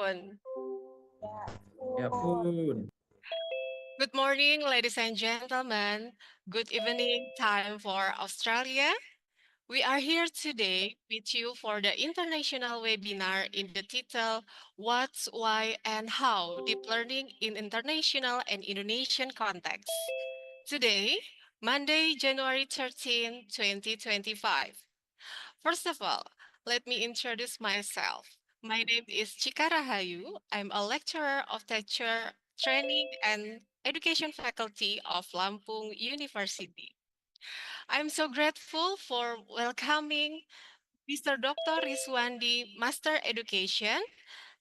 Pun. Ya pun. Good morning, ladies and gentlemen. Good evening time for Australia. We are here today with you for the international webinar in the title What's, Why, and How Deep Learning in International and Indonesian Context. Today, Monday, January 13, 2025. First of all, let me introduce myself. My name is Chika Rahayu. I'm a lecturer of teacher training and education faculty of Lampung University. I'm so grateful for welcoming Mr. Dr. Rizwandi, Master Education,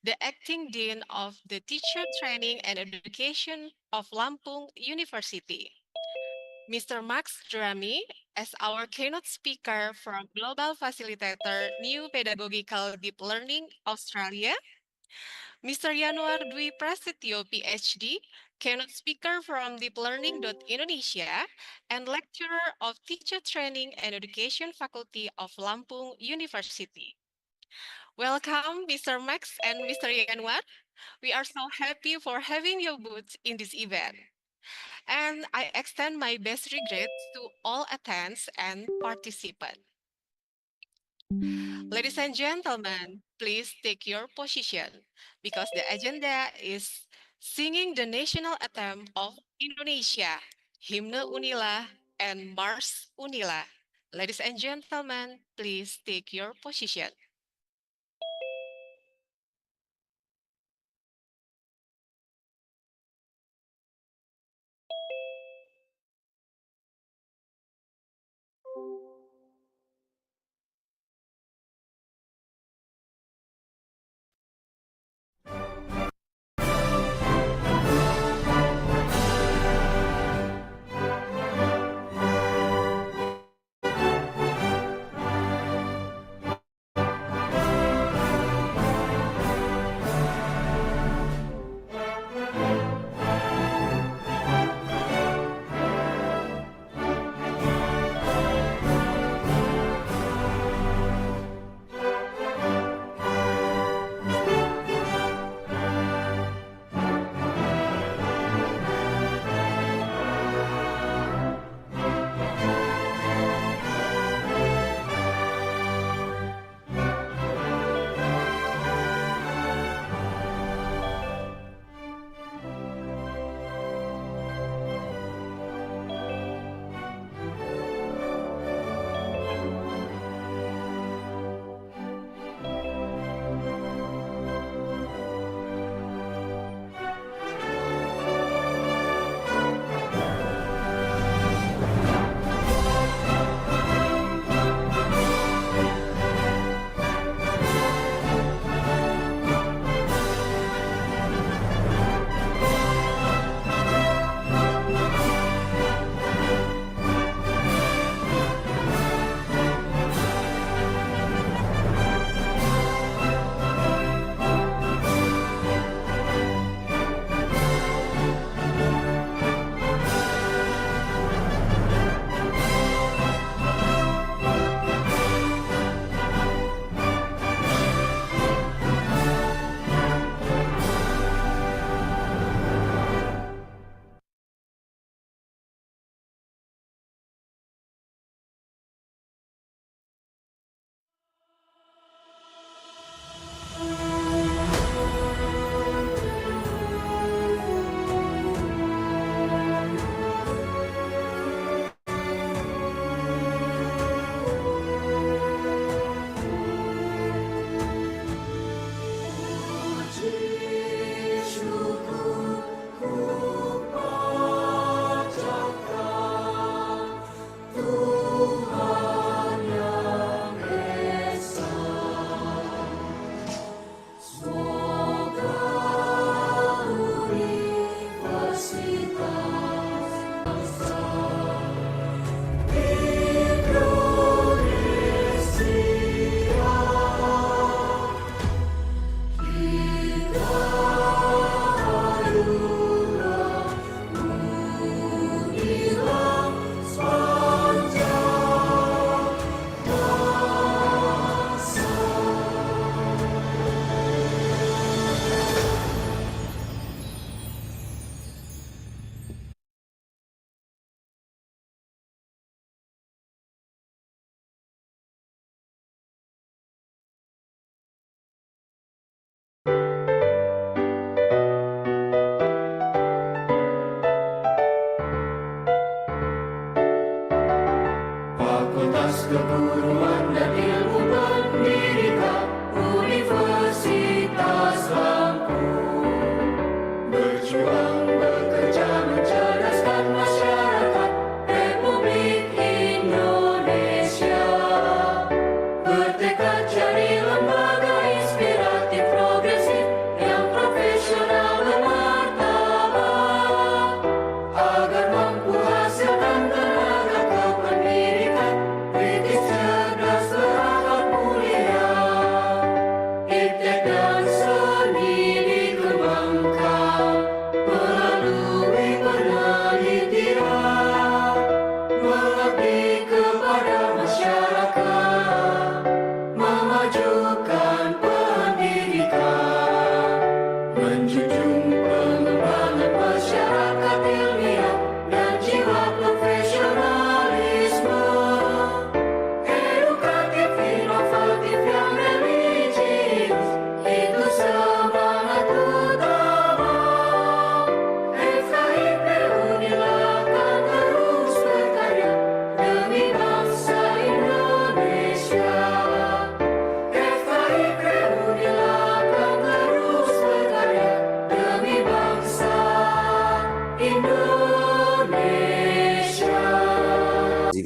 the acting dean of the Teacher Training and Education of Lampung University. Mr. Max Drummy as our keynote speaker from Global Facilitator New Pedagogical Deep Learning Australia. Mr. Yanuar Dwi Prastyo, PhD, keynote speaker from Deep Learning Indonesia and lecturer of Teacher Training and Education Faculty of Lampung University. Welcome, Mr. Max and Mr. Yanuar. We are so happy for having your booth in this event. And I extend my best regrets to all attendants and participants. Ladies and gentlemen, please take your position because the agenda is singing the national anthem of Indonesia, Hymne Unila, and Mars Unila. Ladies and gentlemen, please take your position.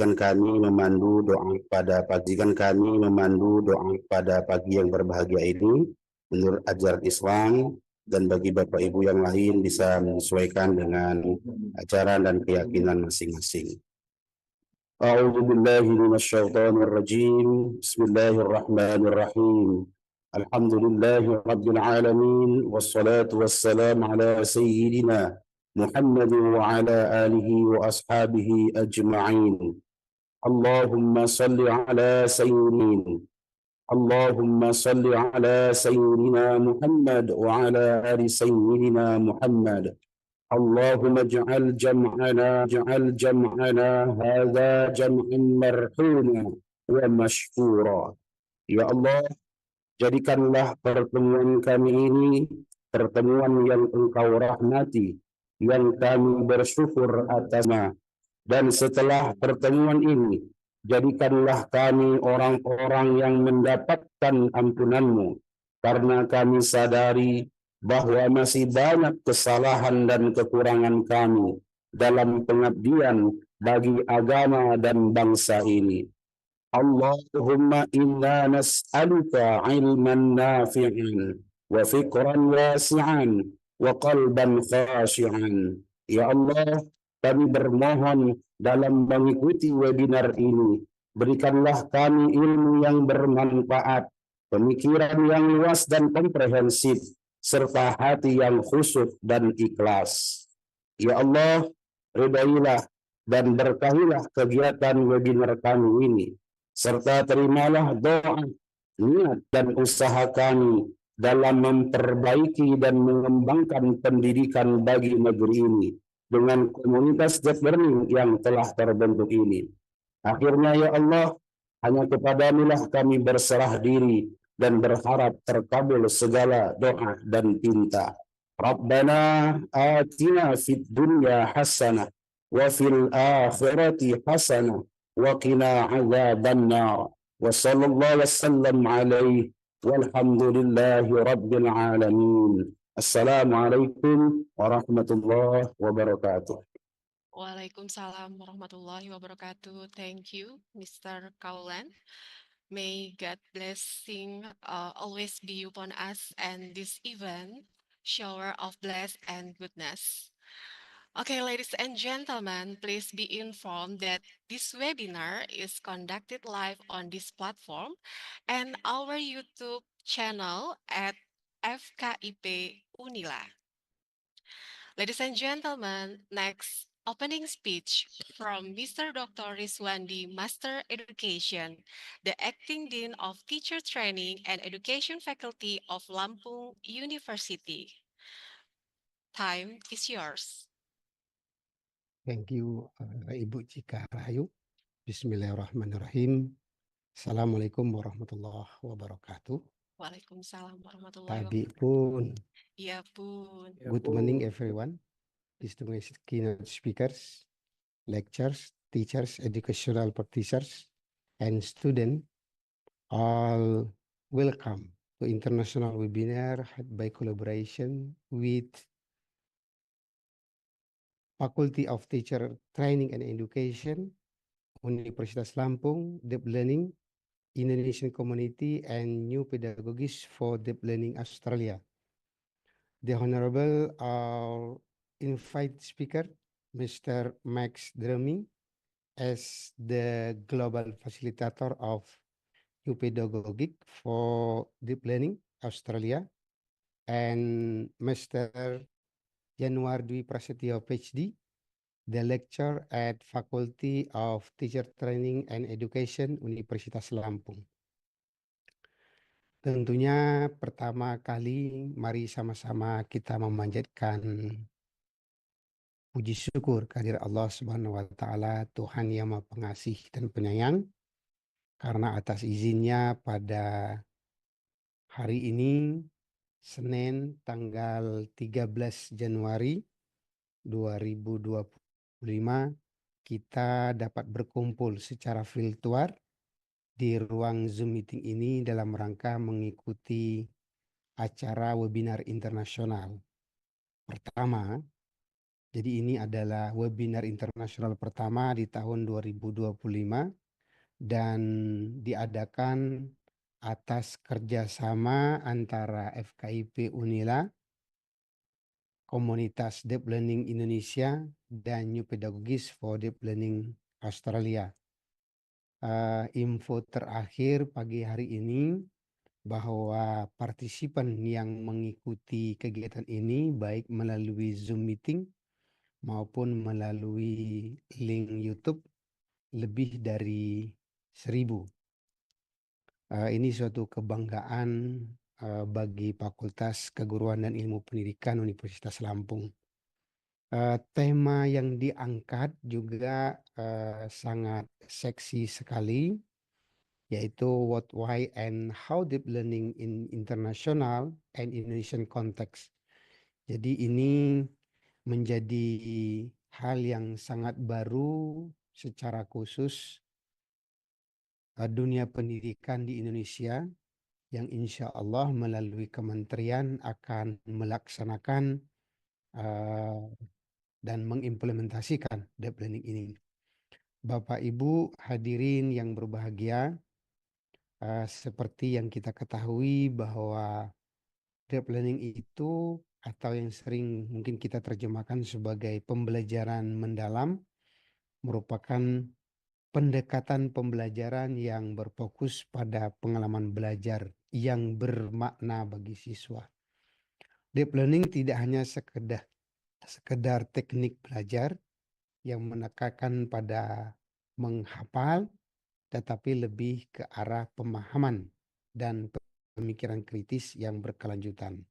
Izinkan kami memandu doa pada pagi yang berbahagia ini menurut ajaran Islam, dan bagi Bapak Ibu yang lain bisa menyesuaikan dengan ajaran dan keyakinan masing-masing. A'udzu billahi minasyaitonir rajim. Bismillahirrahmanirrahim. Alhamdulillahi rabbil alamin wassalatu wassalamu ala sayyidina Muhammad wa ala alihi wa ashabihi ajma'in. Allahumma salli ala sayyidina Muhammad wa ala ali sayyidina Muhammad. اللهم اجعل جمعنا هذا جمعا مرحوما ومشكورا. Ya Allah, jadikanlah pertemuan kami ini pertemuan yang Engkau rahmati, yang kami bersyukur atasnya. Dan setelah pertemuan ini, jadikanlah kami orang-orang yang mendapatkan ampunan-Mu, karena kami sadari bahwa masih banyak kesalahan dan kekurangan kami dalam pengabdian bagi agama dan bangsa ini. Allahumma inna nas'aluka ilman nafi'an wa fikran wasi'an wa qalban khashi'an. Ya Allah, kami bermohon dalam mengikuti webinar ini, berikanlah kami ilmu yang bermanfaat, pemikiran yang luas dan komprehensif, serta hati yang khusyuk dan ikhlas. Ya Allah, ridailah dan berkahilah kegiatan webinar kami ini, serta terimalah doa, niat, dan usaha kami dalam memperbaiki dan mengembangkan pendidikan bagi negeri ini dengan komunitas deep learning yang telah terbentuk ini. Akhirnya ya Allah, hanya kepadamu-lah kami berserah diri dan berharap terkabul segala doa dan pinta. Rabbana atina fid dunya hasanah wa fil akhirati hasanah wa qina adzabannar. Wa sallallahu wasallam alaihi walhamdulillahi rabbil alamin. Assalamualaikum warahmatullahi wabarakatuh. Waalaikumsalam warahmatullahi wabarakatuh. Thank you, Mr. Kaulan. May God blessing always be upon us and this event, shower of bless and goodness. Okay, ladies and gentlemen, please be informed that this webinar is conducted live on this platform and our YouTube channel at FKIP Unila. Ladies and gentlemen, next opening speech from Mr. Dr. Rizwandi, Master Education, the Acting Dean of Teacher Training and Education Faculty of Lampung University. Time is yours. Thank you, Ibu Chika, Rahayu. Bismillahirrahmanirrahim. Assalamualaikum warahmatullahi wabarakatuh. Waalaikumsalam warahmatullahi Tabi wabarakatuh. pun. Ya pun. Good morning, everyone. Distinguished keynote speakers, lecturers, teachers, educational practitioners, and students, all welcome to international webinar had by collaboration with Faculty of Teacher Training and Education, Universitas Lampung, Deep Learning, Indonesian Community, and New Pedagogies for Deep Learning Australia. The Honorable invite speaker, Mr. Max Drummy, as the Global Facilitator of New Pedagogies for Deep Learning Australia, and Mr. Yanuar Prastyo, Ph.D., the lecturer at Faculty of Teacher Training and Education, Universitas Lampung. Tentunya pertama kali mari sama-sama kita memanjatkan puji syukur kehadirat Allah Subhanahu wa taala, Tuhan yang Maha Pengasih dan Penyayang, karena atas izinnya pada hari ini Senin tanggal 13 Januari 2025 kita dapat berkumpul secara virtual di ruang Zoom meeting ini dalam rangka mengikuti acara webinar internasional. Pertama, Jadi ini adalah webinar internasional pertama di tahun 2025 dan diadakan atas kerjasama antara FKIP Unila, Komunitas Deep Learning Indonesia, dan New Pedagogies for Deep Learning Australia. Info terakhir pagi hari ini bahwa partisipan yang mengikuti kegiatan ini baik melalui Zoom meeting maupun melalui link YouTube lebih dari 1.000. Ini suatu kebanggaan bagi Fakultas Keguruan dan Ilmu Pendidikan Universitas Lampung. Tema yang diangkat juga sangat seksi sekali, yaitu what, why, and how deep learning in international and Indonesian context. Jadi ini menjadi hal yang sangat baru secara khusus dunia pendidikan di Indonesia yang insya Allah melalui kementerian akan melaksanakan dan mengimplementasikan deep learning ini. Bapak Ibu hadirin yang berbahagia, seperti yang kita ketahui bahwa deep learning itu atau yang sering mungkin kita terjemahkan sebagai pembelajaran mendalam merupakan pendekatan pembelajaran yang berfokus pada pengalaman belajar yang bermakna bagi siswa. Deep learning tidak hanya sekedar teknik belajar yang menekankan pada menghafal, tetapi lebih ke arah pemahaman dan pemikiran kritis yang berkelanjutan.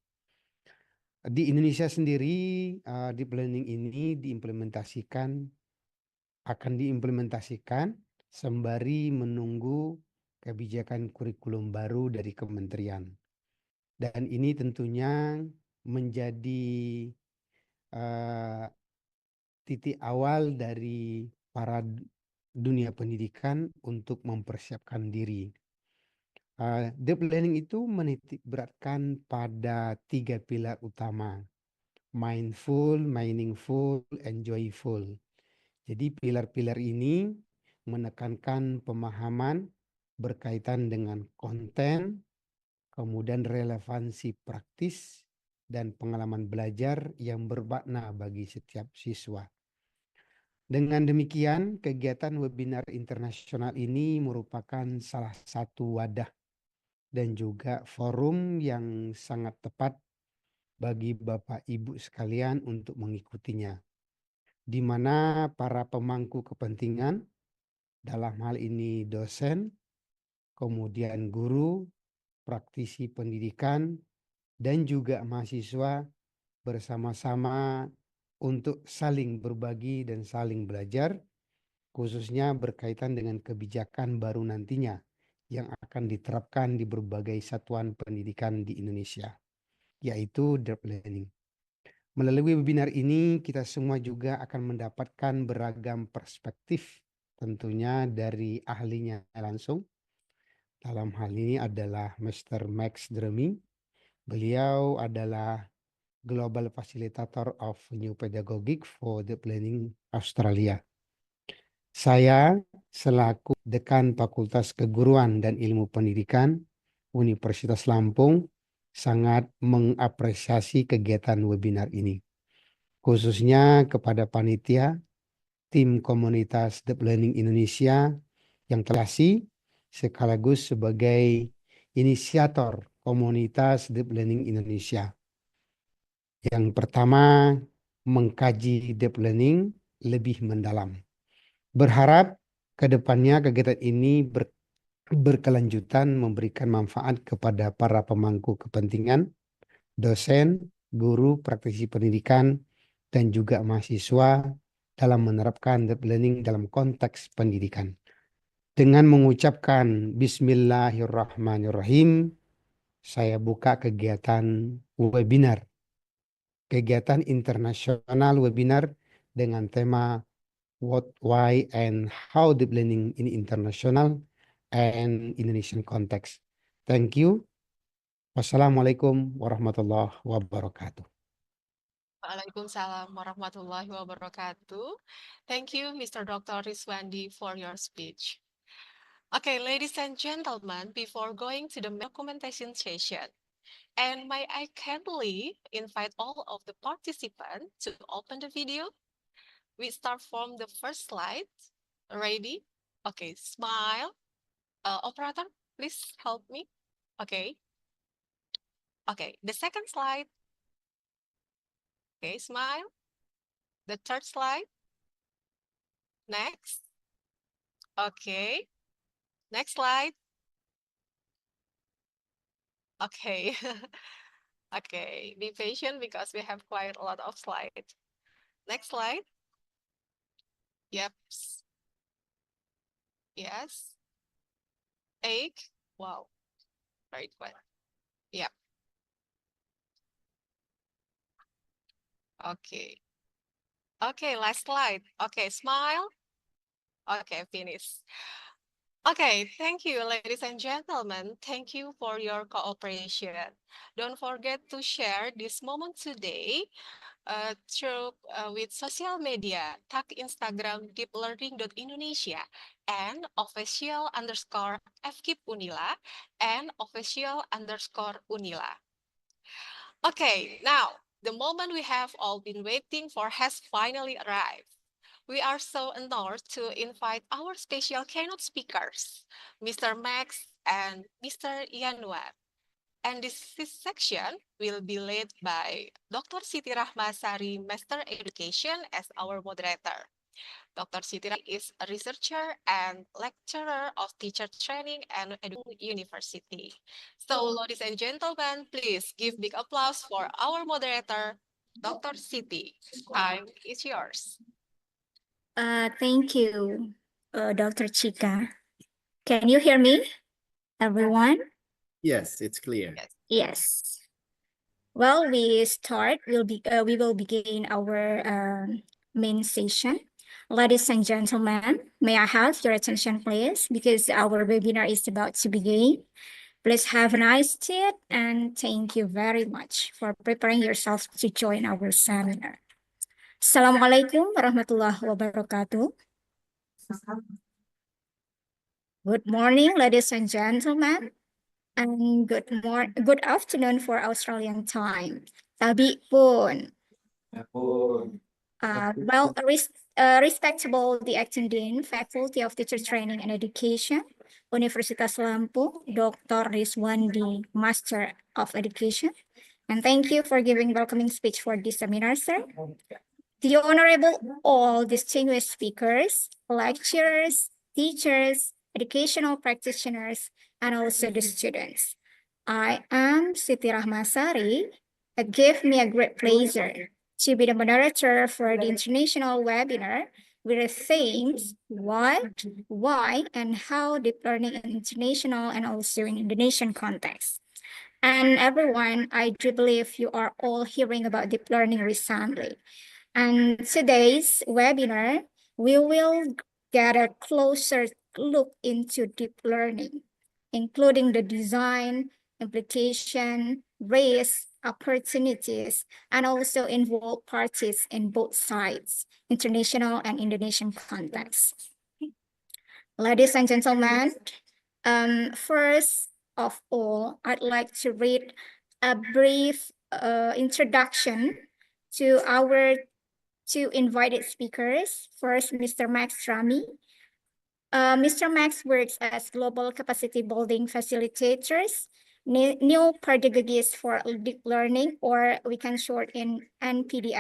Di Indonesia sendiri, deep learning ini akan diimplementasikan sembari menunggu kebijakan kurikulum baru dari kementerian. Dan ini tentunya menjadi titik awal dari para dunia pendidikan untuk mempersiapkan diri. Deep learning itu menitik beratkan pada 3 pilar utama: mindful, meaningful, and joyful. Jadi pilar-pilar ini menekankan pemahaman berkaitan dengan konten, kemudian relevansi praktis, dan pengalaman belajar yang bermakna bagi setiap siswa. Dengan demikian, kegiatan webinar internasional ini merupakan salah satu wadah dan juga forum yang sangat tepat bagi Bapak Ibu sekalian untuk mengikutinya, di mana para pemangku kepentingan, dalam hal ini dosen, kemudian guru, praktisi pendidikan, dan juga mahasiswa bersama-sama untuk saling berbagi dan saling belajar, khususnya berkaitan dengan kebijakan baru nantinya yang akan diterapkan di berbagai satuan pendidikan di Indonesia, yaitu deep learning. Melalui webinar ini, kita semua juga akan mendapatkan beragam perspektif, tentunya dari ahlinya langsung. Dalam hal ini adalah Mr. Max Drummy. Beliau adalah Global Facilitator of New Pedagogies for Deep Learning Australia. Saya selaku Dekan Fakultas Keguruan dan Ilmu Pendidikan Universitas Lampung sangat mengapresiasi kegiatan webinar ini, khususnya kepada panitia, tim komunitas Deep Learning Indonesia yang telah sekaligus sebagai inisiator komunitas Deep Learning Indonesia. Yang pertama, mengkaji deep learning lebih mendalam. Berharap ke depannya kegiatan ini berkelanjutan memberikan manfaat kepada para pemangku kepentingan, dosen, guru, praktisi pendidikan, dan juga mahasiswa dalam menerapkan deep learning dalam konteks pendidikan. Dengan mengucapkan Bismillahirrahmanirrahim, saya buka kegiatan webinar. Kegiatan internasional webinar dengan tema What, Why, and How Deep Learning in International and Indonesian Context. Thank you. Wassalamualaikum warahmatullahi wabarakatuh. Waalaikumsalam warahmatullahi wabarakatuh. Thank you, Mr. Dr. Rizwandi, for your speech. Okay, ladies and gentlemen, before going to the documentation session, and may I kindly invite all of the participants to open the video. We start from the first slide. Ready? Okay, smile. Operator, please help me. Okay. Okay, the second slide. Okay, smile. The third slide. Next. Okay. Next slide. Okay. Okay, be patient because we have quite a lot of slides. Next slide. Yep. Yes. Egg. Wow. Very good. Yep. Okay. Okay, last slide. Okay, smile. Okay, finish. Okay, thank you, ladies and gentlemen. Thank you for your cooperation. Don't forget to share this moment today through with social media, tag Instagram deeplearning.indonesia and official_FKIP Unila and official_Unila. Okay, now the moment we have all been waiting for has finally arrived. We are so honored to invite our special keynote speakers, Mr. Max and Mr. Yanuar. And this section will be led by Dr. Siti Rahma Sari, Master Education, as our moderator. Dr. Siti is a researcher and lecturer of teacher training and Education University. So, ladies and gentlemen, please give big applause for our moderator, Dr. Siti. Time is yours. Thank you, Dr. Chika. Can you hear me, everyone? Yes, it's clear. Yes. Well, we will begin our main session. Ladies and gentlemen, may I have your attention, please, because our webinar is about to begin. Please have a nice seat and thank you very much for preparing yourself to join our seminar. Assalamualaikum warahmatullahi wabarakatuh. Good morning, ladies and gentlemen, and good afternoon for Australian time. Tabi pun. Respectable the acting dean, Faculty of Teacher Training and Education, Universitas Lampung, Dr. Rizwandi, Master of Education, and thank you for giving welcoming speech for this seminar, sir. The Honorable all distinguished speakers, lecturers, teachers, educational practitioners, and also the students. I am Siti Rahma Sari. It gives me a great pleasure to be the moderator for the international webinar with the themes what, why, and how deep learning in international and also in Indonesian context. And everyone, I do believe you are all hearing about deep learning recently. And today's webinar, we will get a closer look into deep learning, including the design, implication, risk, opportunities, and also involve parties in both sides, international and Indonesian contexts. Ladies and gentlemen, first of all, I'd like to read a brief introduction to our two invited speakers. First, Mr. Max Drummy. Mr. Max works as Global Capacity Building Facilitators, new Pedagogies for Deep Learning, or we can short in M.Pd,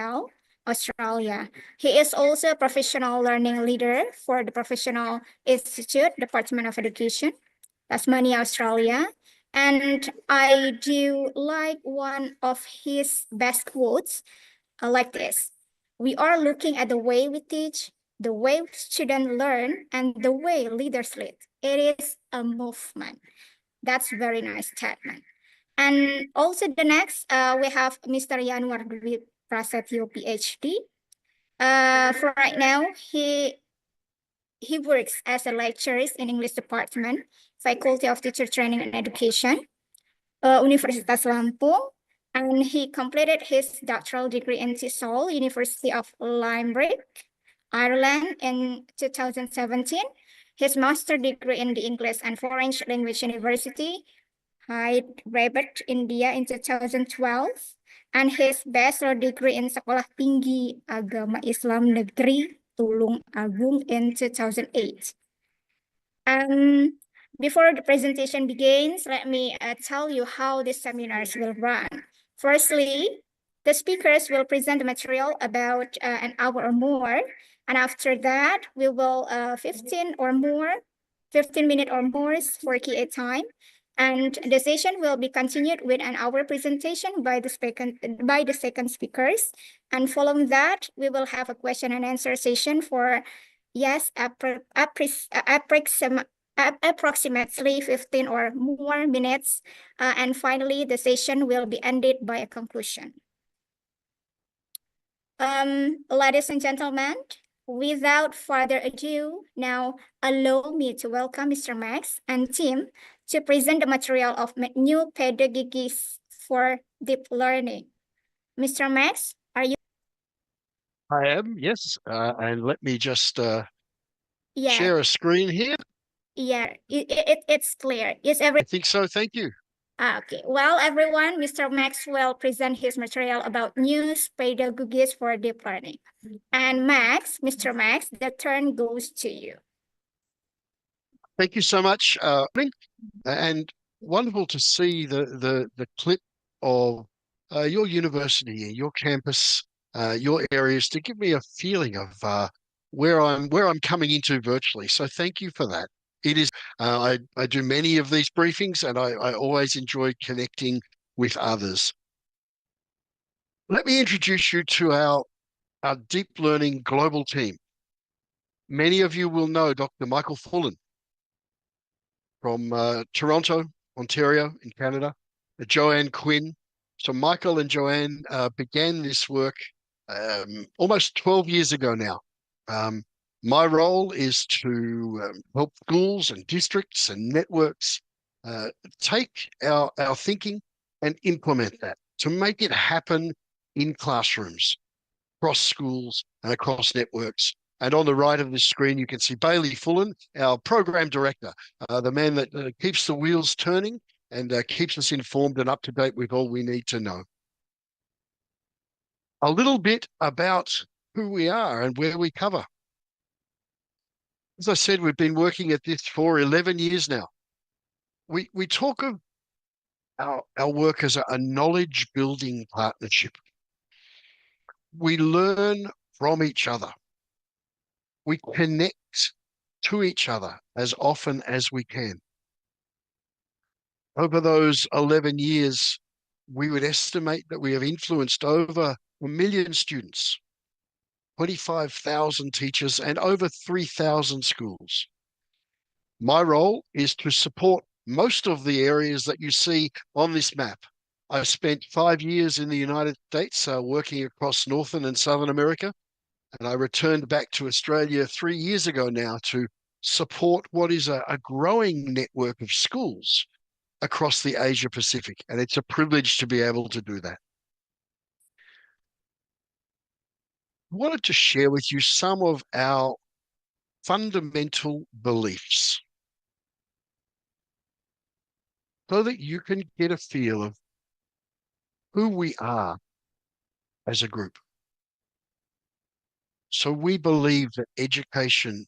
Australia. He is also a professional learning leader for the Professional Institute, Department of Education, Tasmania, Australia. And I do like one of his best quotes like this. We are looking at the way we teach, the way students learn, and the way leaders lead. It is a movement. That's very nice statement. And also the next, we have Mr. Yanuar with Prastyo, PhD. For right now, he works as a lecturer in English department, Faculty of Teacher Training and Education, Universitas Lampung, And he completed his doctoral degree in Seoul, University of Limerick, Ireland in 2017. His master degree in the English and Foreign Language University, Hyderabad, India in 2012. And his bachelor degree in Sekolah Tinggi Agama Islam Negeri Tulung Agung in 2008. Before the presentation begins, let me tell you how these seminars will run. Firstly, the speakers will present the material about an hour or more. And after that, we will 15 minutes or more for Q&A time. And the session will be continued with an hour presentation by the second speakers. And following that, we will have a question and answer session for approximately 15 or more minutes. And finally, the session will be ended by a conclusion. Ladies and gentlemen, without further ado, now allow me to welcome Mr. Max and team to present the material of new pedagogies for deep learning. Mr. Max, are you? I am, yes. And let me just Yeah, share a screen here. yeah, it's clear. Is I think so. Thank you. Okay, well, everyone, Mr. Max will present his material about new pedagogies for deep learning. And Max, Mr. Max, the turn goes to you. Thank you so much. And wonderful to see the clip of your university, your campus, your areas, to give me a feeling of where I'm coming into virtually. So thank you for that. It is I do many of these briefings, and I always enjoy connecting with others. Let me introduce you to our deep learning global team. Many of you will know Dr. Michael Fullen from Toronto, Ontario in Canada, Joanne Quinn. So Michael and Joanne began this work almost 12 years ago now. My role is to help schools and districts and networks take our thinking and implement that to make it happen in classrooms, across schools and across networks. And on the right of this screen, you can see Bailey Fullen, our program director, the man that keeps the wheels turning and keeps us informed and up to date with all we need to know. A little bit about who we are and where we cover. As I said, we've been working at this for 11 years now. We talk of our work as a knowledge building partnership. We learn from each other. We connect to each other as often as we can. Over those 11 years, we would estimate that we have influenced over 1 million students, 25,000 teachers, and over 3,000 schools. My role is to support most of the areas that you see on this map. I spent 5 years in the United States working across Northern and Southern America, and I returned back to Australia 3 years ago now to support what is a growing network of schools across the Asia Pacific. And it's a privilege to be able to do that. I wanted to share with you some of our fundamental beliefs so that you can get a feel of who we are as a group. So we believe that education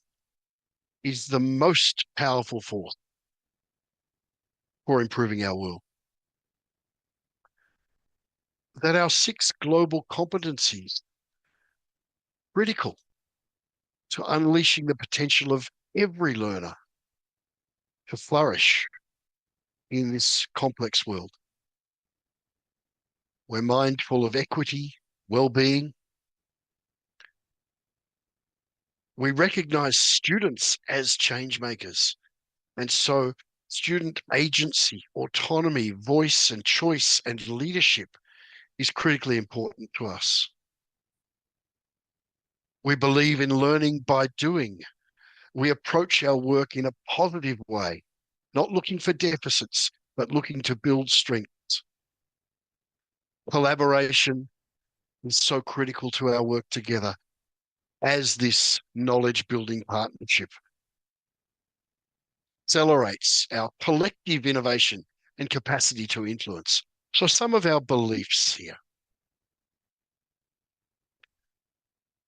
is the most powerful force for improving our world. That our 6 global competencies are critical to unleashing the potential of every learner to flourish in this complex world. We're mindful of equity, well-being. We recognize students as change makers. And so student agency, autonomy, voice and choice and leadership is critically important to us. We believe in learning by doing. We approach our work in a positive way, not looking for deficits, but looking to build strengths. collaboration is so critical to our work together as this knowledge building partnership accelerates our collective innovation and capacity to influence. So some of our beliefs here.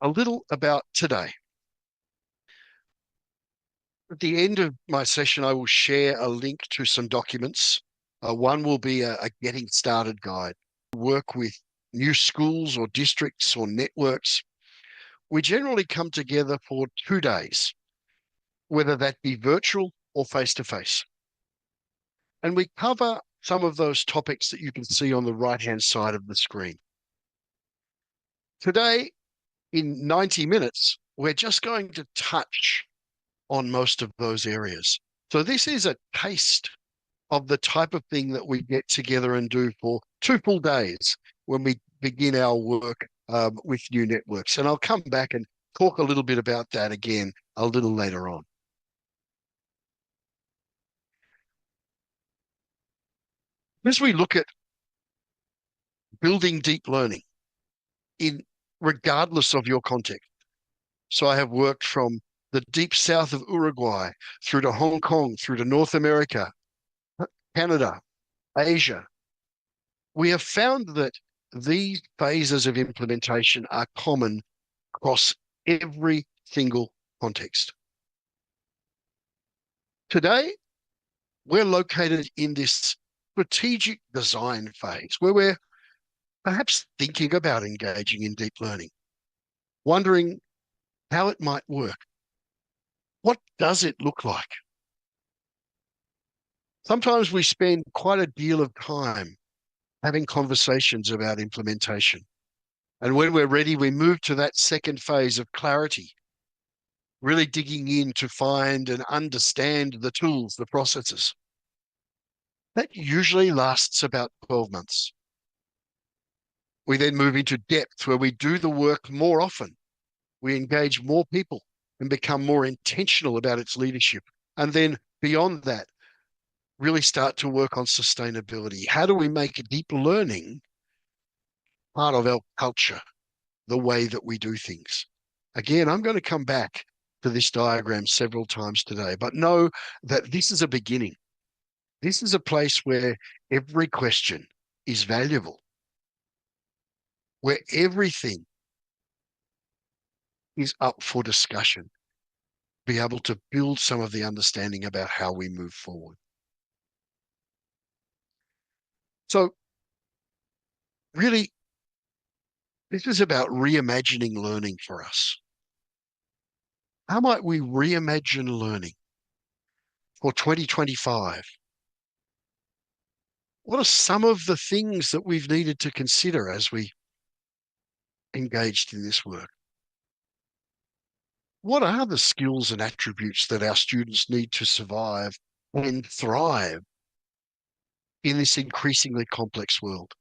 A little about today. At the end of my session, I will share a link to some documents. One will be a getting started guide. Work with new schools or districts or networks. We generally come together for 2 days, whether that be virtual or face-to-face. And we cover some of those topics that you can see on the right-hand side of the screen. Today, in 90 minutes, we're just going to touch on most of those areas. So this is a taste of the type of thing that we get together and do for 2 full days when we begin our work with new networks. And I'll come back and talk a little bit about that again a little later on. As we look at building deep learning regardless of your context. So I have worked from the deep south of Uruguay through to Hong Kong, through to North America, Canada, Asia. We have found that these phases of implementation are common across every single context. Today, we're located in this strategic design phase where we're perhaps thinking about engaging in deep learning, wondering how it might work. What does it look like? Sometimes we spend quite a deal of time having conversations about implementation. And when we're ready, we move to that second phase of clarity, really digging in to find and understand the tools, the processes. That usually lasts about 12 months. We then move into depth where we do the work more often. We engage more people and become more intentional about its leadership. And then beyond that, really start to work on sustainability. How do we make deep learning part of our culture, the way that we do things? Again, I'm going to come back to this diagram several times today, but know that this is a beginning. This is a place where every question is valuable, where everything is up for discussion, be able to build some of the understanding about how we move forward. So really, this is about reimagining learning for us. How might we reimagine learning for 2025? What are some of the things that we've needed to consider as we engaged in this work? What are the skills and attributes that our students need to survive and thrive in this increasingly complex world?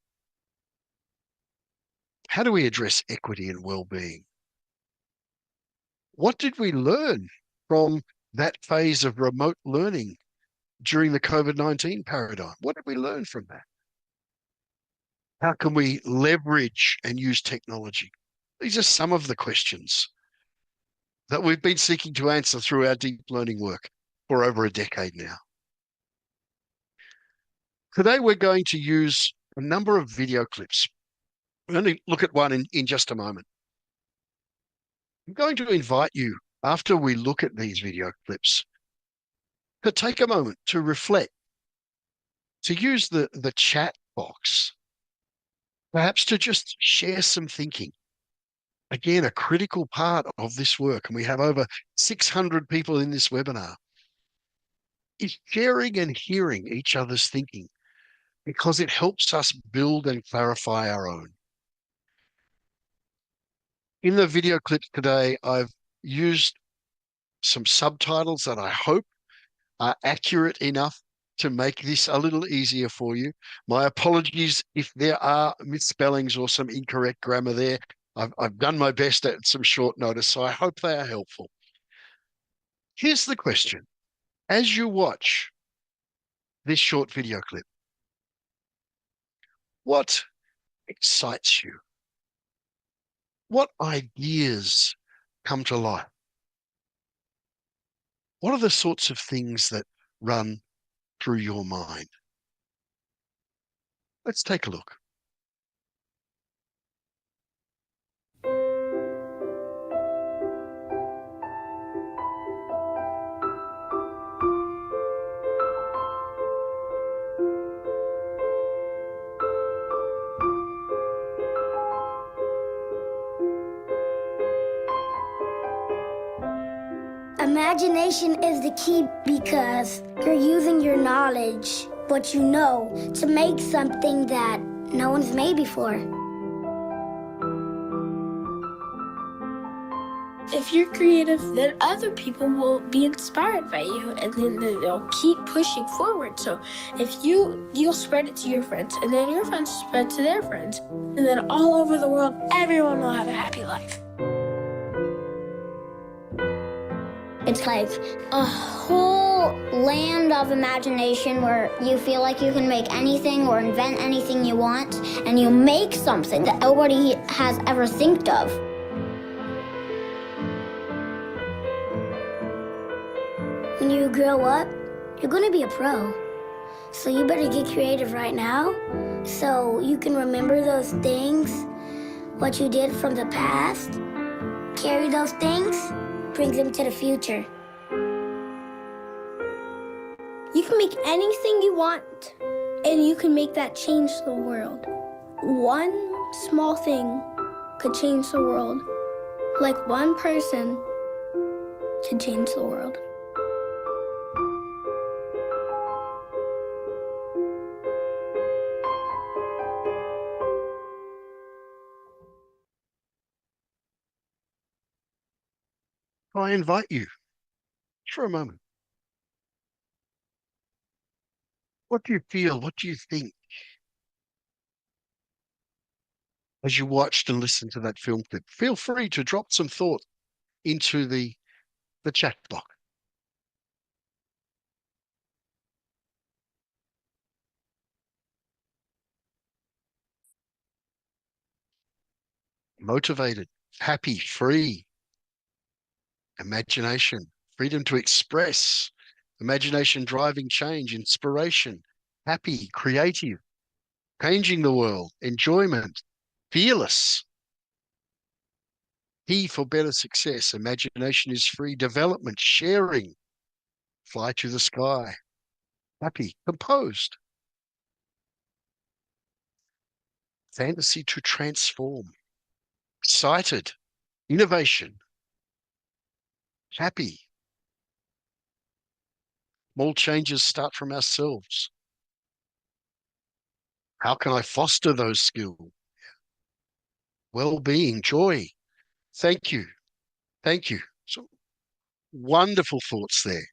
How do we address equity and well-being? What did we learn from that phase of remote learning during the COVID-19 paradigm? What did we learn from that? How can we leverage and use technology? These are some of the questions that we've been seeking to answer through our deep learning work for over a decade now. Today, we're going to use a number of video clips. We're going to look at one in just a moment. I'm going to invite you, after we look at these video clips, to take a moment to reflect, to use the chat box, perhaps to just share some thinking. Again, a critical part of this work, and we have over 600 people in this webinar, is sharing and hearing each other's thinking because it helps us build and clarify our own. In the video clips today, I've used some subtitles that I hope are accurate enough to make this a little easier for you. My apologies if there are misspellings or some incorrect grammar there. I've done my best at some short notice, so I hope they are helpful. Here's the question. As you watch this short video clip, what excites you? What ideas come to life? What are the sorts of things that run through your mind? Let's take a look. Imagination is the key because you're using your knowledge, what you know, to make something that no one's made before. If you're creative, then other people will be inspired by you, and then they'll keep pushing forward. So if you'll spread it to your friends, and then your friends spread to their friends, and then all over the world, everyone will have a happy life. It's like a whole land of imagination where you feel like you can make anything or invent anything you want, and you make something that nobody has ever thinked of. When you grow up, you're going to be a pro. So you better get creative right now so you can remember those things, what you did from the past, carry those things, bring them to the future. You can make anything you want, and you can make that change the world. One small thing could change the world, like one person can change the world. I invite you for a moment. What do you feel? What do you think as you watched and listened to that film clip? Feel free to drop some thought into the chat box. Motivated, happy, free, imagination, freedom to express, imagination driving change, inspiration, happy, creative, changing the world, enjoyment, fearless. Key for better success, imagination is free, development, sharing, fly to the sky, happy, composed, fantasy to transform, excited, innovation, happy. Small changes start from ourselves. How can I foster those skills? Well-being, joy. Thank you. Thank you. So wonderful thoughts there.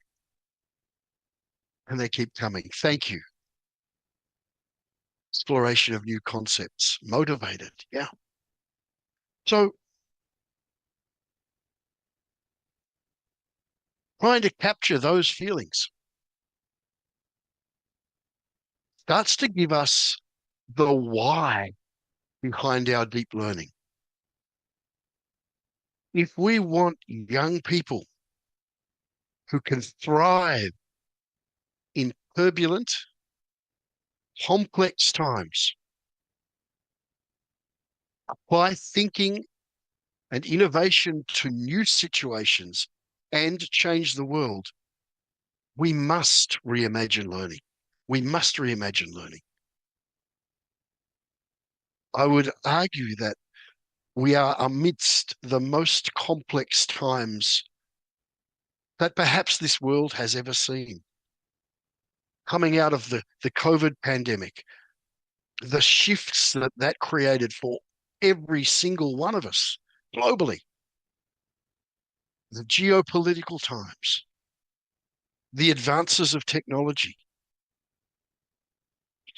And they keep coming. Thank you. Exploration of new concepts. Motivated. Yeah. So trying to capture those feelings starts to give us the why behind our deep learning. If we want young people who can thrive in turbulent, complex times, apply thinking and innovation to new situations and change the world, we must reimagine learning. We must reimagine learning. I would argue that we are amidst the most complex times that perhaps this world has ever seen. Coming out of the COVID pandemic, the shifts that created for every single one of us globally, the geopolitical times, the advances of technology,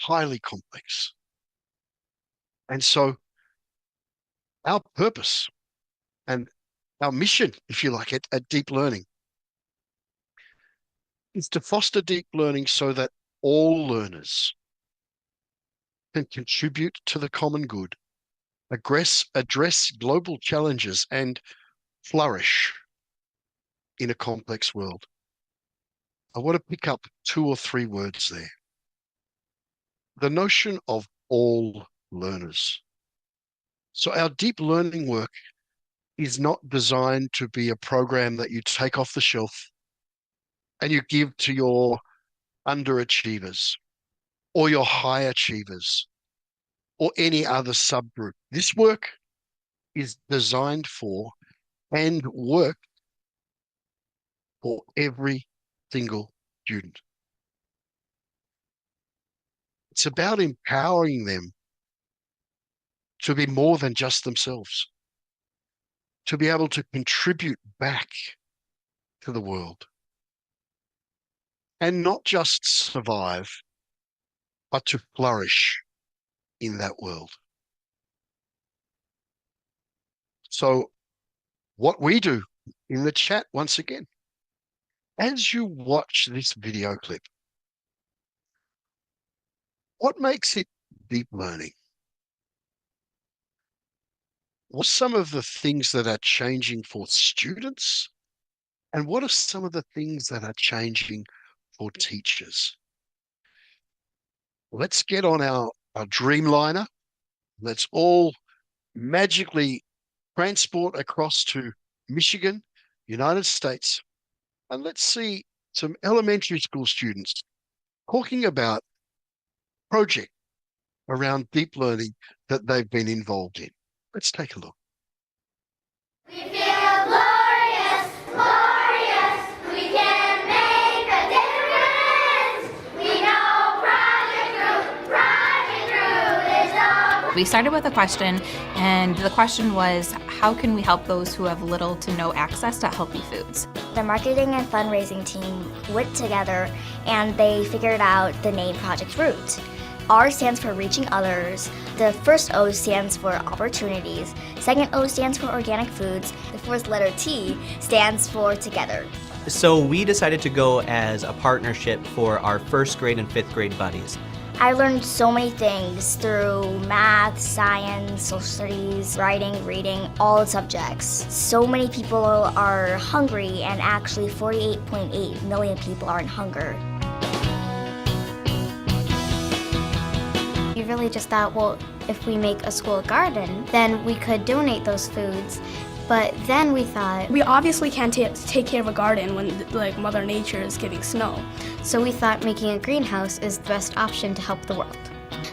highly complex. And so our purpose and our mission, if you like, at Deep Learning is to foster deep learning so that all learners and contribute to the common good, address global challenges, and flourish in a complex world. I want to pick up 2 or 3 words there. The notion of all learners. So our deep learning work is not designed to be a program that you take off the shelf and you give to your underachievers or your high achievers or any other subgroup. This work is designed for and work for every single student. It's about empowering them to be more than just themselves, to be able to contribute back to the world and not just survive, but to flourish in that world. So what we do in the chat, once again, as you watch this video clip, what makes it deep learning? What are some of the things that are changing for students? And what are some of the things that are changing for teachers? Let's get on our Dreamliner. Let's all magically transport across to Michigan, United States, and let's see some elementary school students talking about a project around deep learning that they've been involved in. Let's take a look. We feel glorious, glorious. We can make a difference. We know Project Root is the. We started with a question, and the question was, how can we help those who have little to no access to healthy foods? The marketing and fundraising team went together and they figured out the name Project Root. R stands for reaching others. The first O stands for opportunities. Second O stands for organic foods. The fourth letter T stands for together. So we decided to go as a partnership for our 1st grade and 5th grade buddies. I learned so many things through math, science, social studies, writing, reading, all the subjects. So many people are hungry, and actually 48.8 million people are in hunger. We really just thought, well, if we make a school garden, then we could donate those foods. But then we thought, we obviously can't take care of a garden when like Mother Nature is giving snow. So we thought making a greenhouse is the best option to help the world.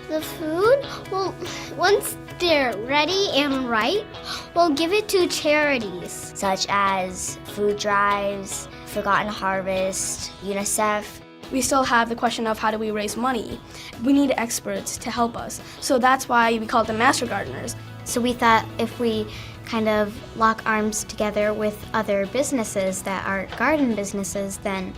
The food, well, once they're ready and right, we'll give it to charities. Such as food drives, Forgotten Harvest, UNICEF. We still have the question of how do we raise money. We need experts to help us. So that's why we call them master gardeners. So we thought if we kind of lock arms together with other businesses that are garden businesses, then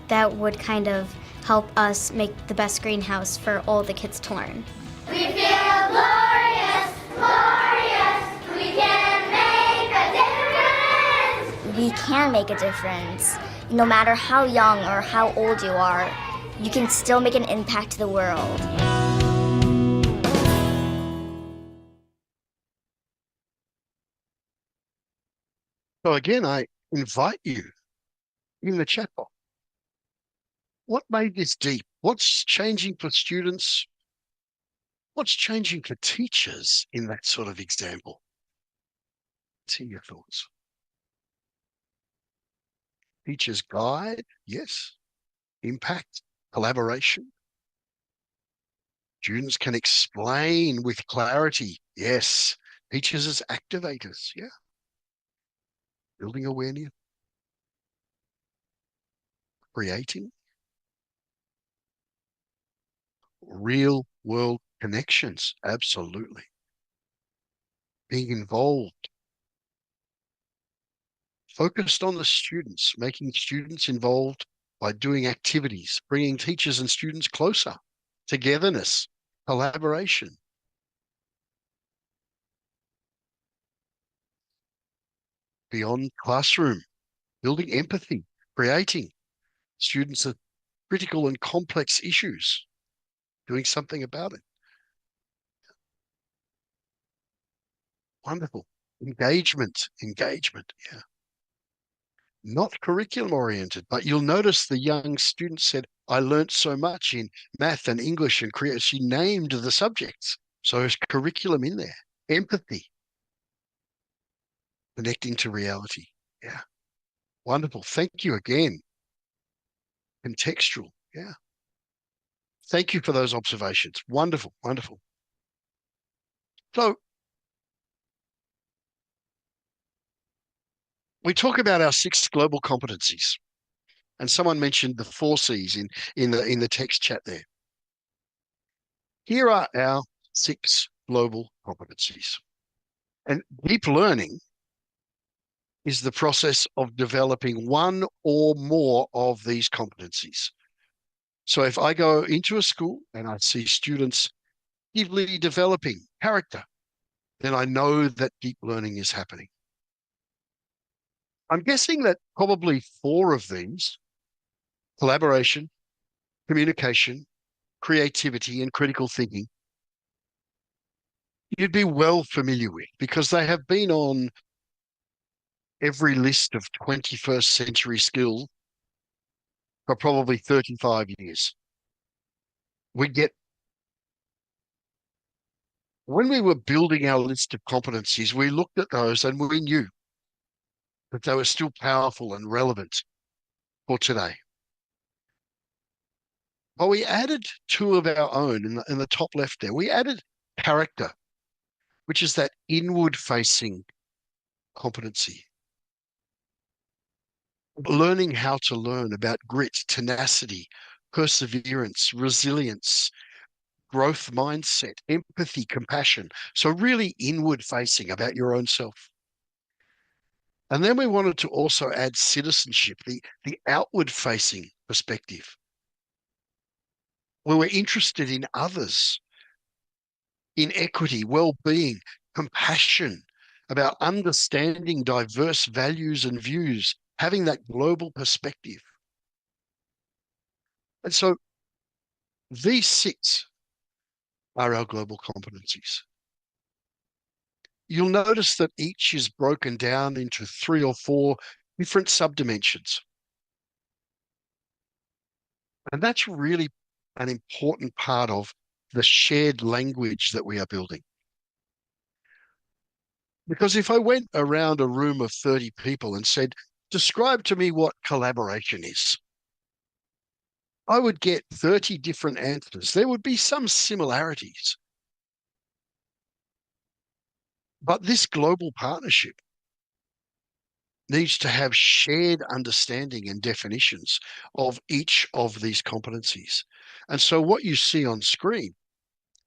that would kind of help us make the best greenhouse for all the kids to learn. We feel glorious, glorious. We can make a difference. We can make a difference. No matter how young or how old you are, you can still make an impact to the world. So again, I invite you in the chat box. What made this deep? What's changing for students? What's changing for teachers in that sort of example? Let's hear your thoughts. Teachers guide, yes. Impact, collaboration. Students can explain with clarity, yes. Teachers as activators, yeah. Building awareness. Creating. Real world connections, absolutely. Being involved. Focused on the students, making students involved by doing activities, bringing teachers and students closer, togetherness, collaboration. Beyond classroom, building empathy, creating students with critical and complex issues, doing something about it. Wonderful. Engagement, yeah. Not curriculum oriented, but you'll notice the young student said, I learnt so much in math and English and Korea. She named the subjects. So there's curriculum in there. Empathy, connecting to reality. Yeah. Wonderful. Thank you again. Contextual. Yeah. Thank you for those observations. Wonderful, wonderful. So we talk about our 6 global competencies, and someone mentioned the 4 C's in the text chat there. Here are our 6 global competencies. And deep learning is the process of developing one or more of these competencies. So if I go into a school and I see students actively developing character, then I know that deep learning is happening. I'm guessing that probably 4 of these, collaboration, communication, creativity, and critical thinking, you'd be well familiar with because they have been on every list of 21st century skills for probably 35 years. When we were building our list of competencies, we looked at those and we knew that they were still powerful and relevant for today. But we added 2 of our own in the top left there. We added character, which is that inward-facing competency. Learning how to learn about grit, tenacity, perseverance, resilience, growth mindset, empathy, compassion. So really inward-facing about your own self. And then we wanted to also add citizenship, the outward-facing perspective. We were interested in others, in equity, well-being, compassion, about understanding diverse values and views, having that global perspective. And so these 6 are our global competencies. You'll notice that each is broken down into 3 or 4 different subdimensions. And that's really an important part of the shared language that we are building. Because if I went around a room of 30 people and said, describe to me what collaboration is, I would get 30 different answers. There would be some similarities. But this global partnership needs to have shared understanding and definitions of each of these competencies. And so what you see on screen,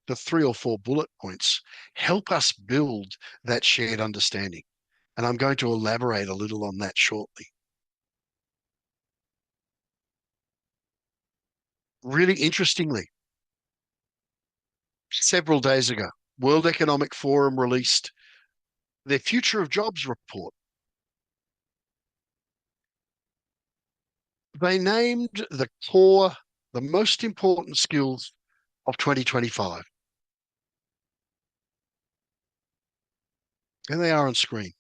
the 3 or 4 bullet points, help us build that shared understanding. And I'm going to elaborate a little on that shortly. Really interestingly, several days ago, World Economic Forum released their Future of Jobs report. They named the most important skills of 2025. And they are on screen.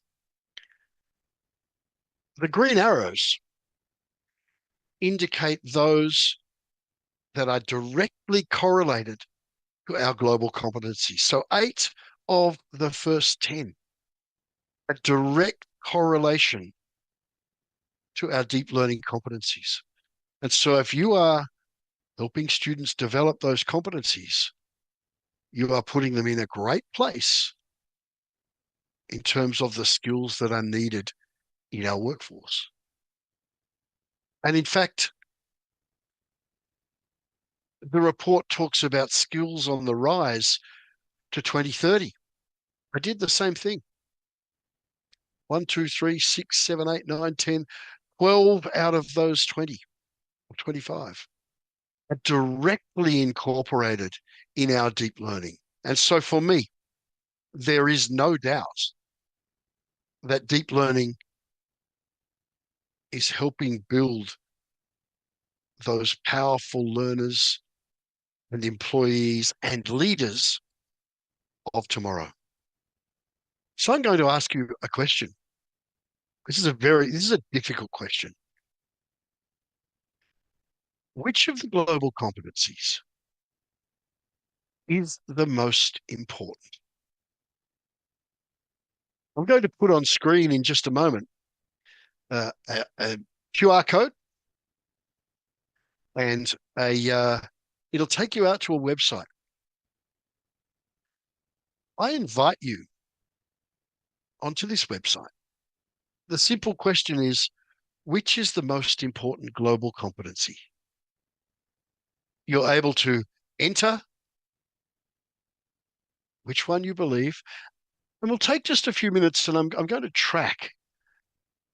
The green arrows indicate those that are directly correlated to our global competencies. So 8 of the first 10, a direct correlation to our deep learning competencies. And so if you are helping students develop those competencies, you are putting them in a great place in terms of the skills that are needed in our workforce. And in fact, the report talks about skills on the rise to 2030. I did the same thing. 1, 2, 3, 6, 7, 8, 9, 10, 12 out of those 20 or 25 are directly incorporated in our deep learning. And so for me, there is no doubt that deep learning is helping build those powerful learners and employees and leaders of tomorrow. So I'm going to ask you a question. This is a difficult question. Which of the global competencies is the most important? I'm going to put on screen in just a moment a QR code, and it'll take you out to a website. I invite you onto this website. The simple question is, which is the most important global competency? You're able to enter which one you believe, and we'll take just a few minutes, and I'm going to track,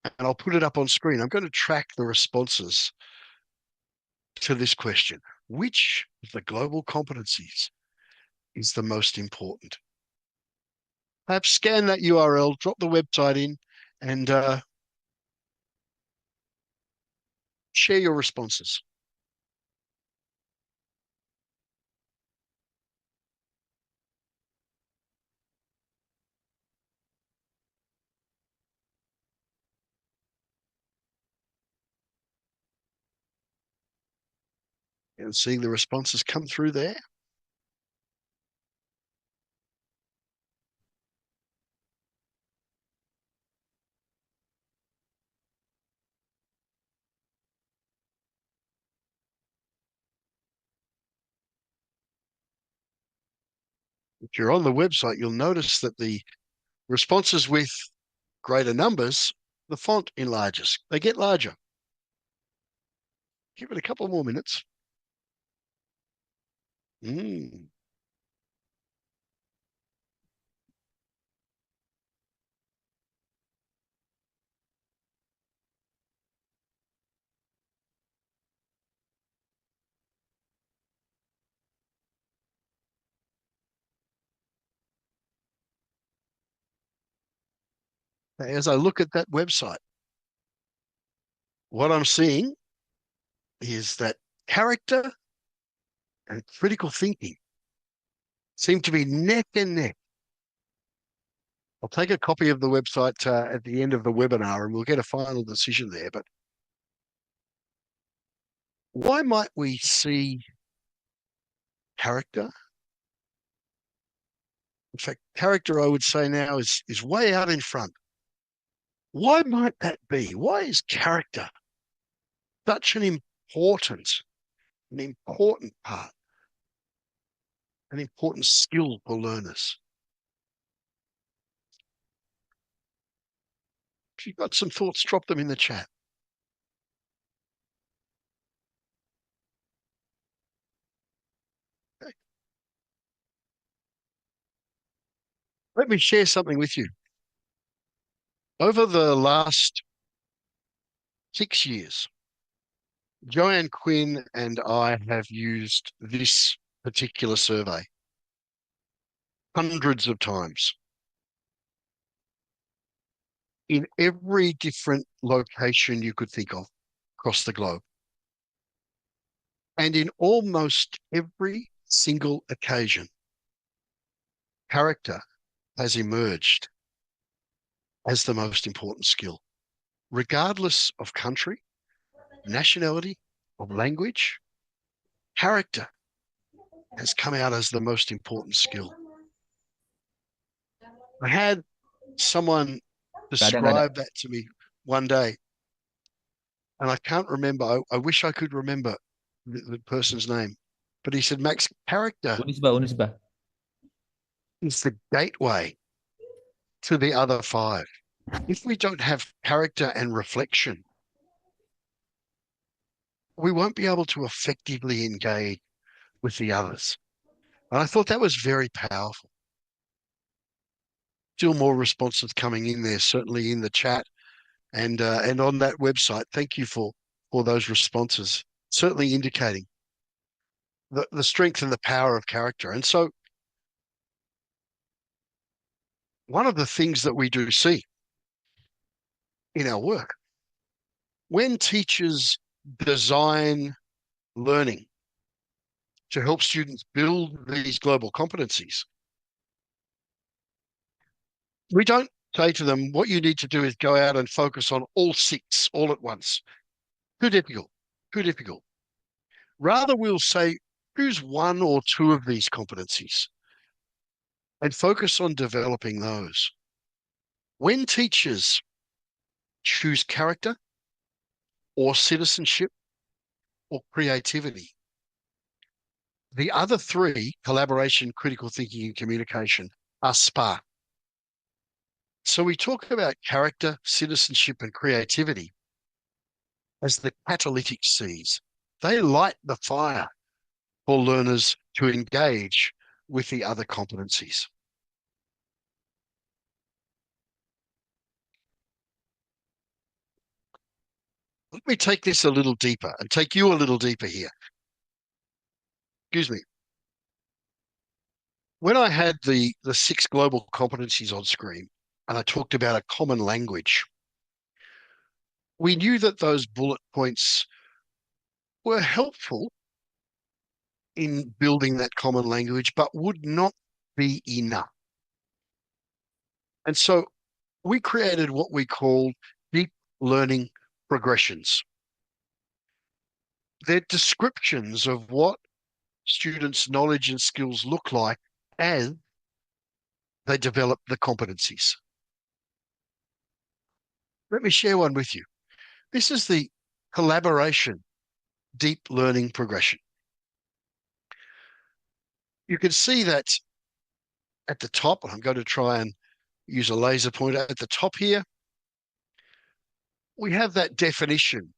and I'll put it up on screen. I'm going to track the responses to this question. Which of the global competencies is the most important? Perhaps scan that URL, drop the website in, and share your responses. And seeing the responses come through there. If you're on the website, you'll notice that the responses with greater numbers, the font enlarges. They get larger. Give it a couple more minutes. As I look at that website, what I'm seeing is that character and critical thinking seem to be neck and neck. I'll take a copy of the website at the end of the webinar, and we'll get a final decision there. But why might we see character? In fact, character, I would say now, is way out in front. Why might that be? Why is character such an important part, an important skill for learners? If you've got some thoughts, drop them in the chat. Okay. Let me share something with you. Over the last 6 years, Joanne Quinn and I have used this particular survey hundreds of times in every different location you could think of across the globe. And in almost every single occasion, character has emerged as the most important skill, regardless of country, nationality, of language. Character has come out as the most important skill. I had someone describe that to me one day, and I can't remember. I wish I could remember the person's name, but he said, Max, character is the gateway to the other 5. If we don't have character and reflection, we won't be able to effectively engage with the others. And I thought that was very powerful. Still more responses coming in there, certainly in the chat and on that website. Thank you for those responses, certainly indicating the strength and the power of character. And so one of the things that we do see in our work, when teachers design learning to help students build these global competencies, We don't say to them, what you need to do is go out and focus on all 6 all at once. Too difficult, too difficult. Rather, we'll say, choose 1 or 2 of these competencies and focus on developing those. When teachers choose character or citizenship or creativity, the other 3, collaboration, critical thinking, and communication, are spark. So we talk about character, citizenship, and creativity as the catalytic Cs. They light the fire for learners to engage with the other competencies. Let me take this a little deeper and take you a little deeper here. Excuse me. When I had the 6 global competencies on screen and I talked about a common language, we knew that those bullet points were helpful in building that common language, but would not be enough. And so we created what we called deep learning progressions. They're descriptions of what students' knowledge and skills look like as they develop the competencies. Let me share one with you. This is the collaboration deep learning progression. You can see that at the top, I'm going to try and use a laser pointer at the top here. We have that definition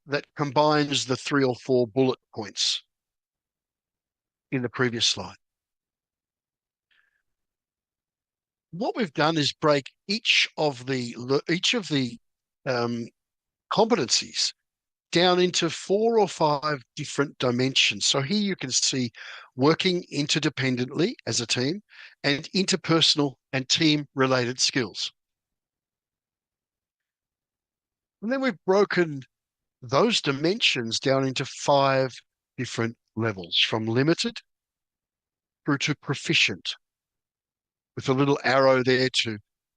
that combines the 3 or 4 bullet points in the previous slide. What we've done is break each of the competencies down into 4 or 5 different dimensions. So here you can see working interdependently as a team and interpersonal and team-related skills. And then we've broken those dimensions down into 5 different levels, from limited through to proficient, with a little arrow there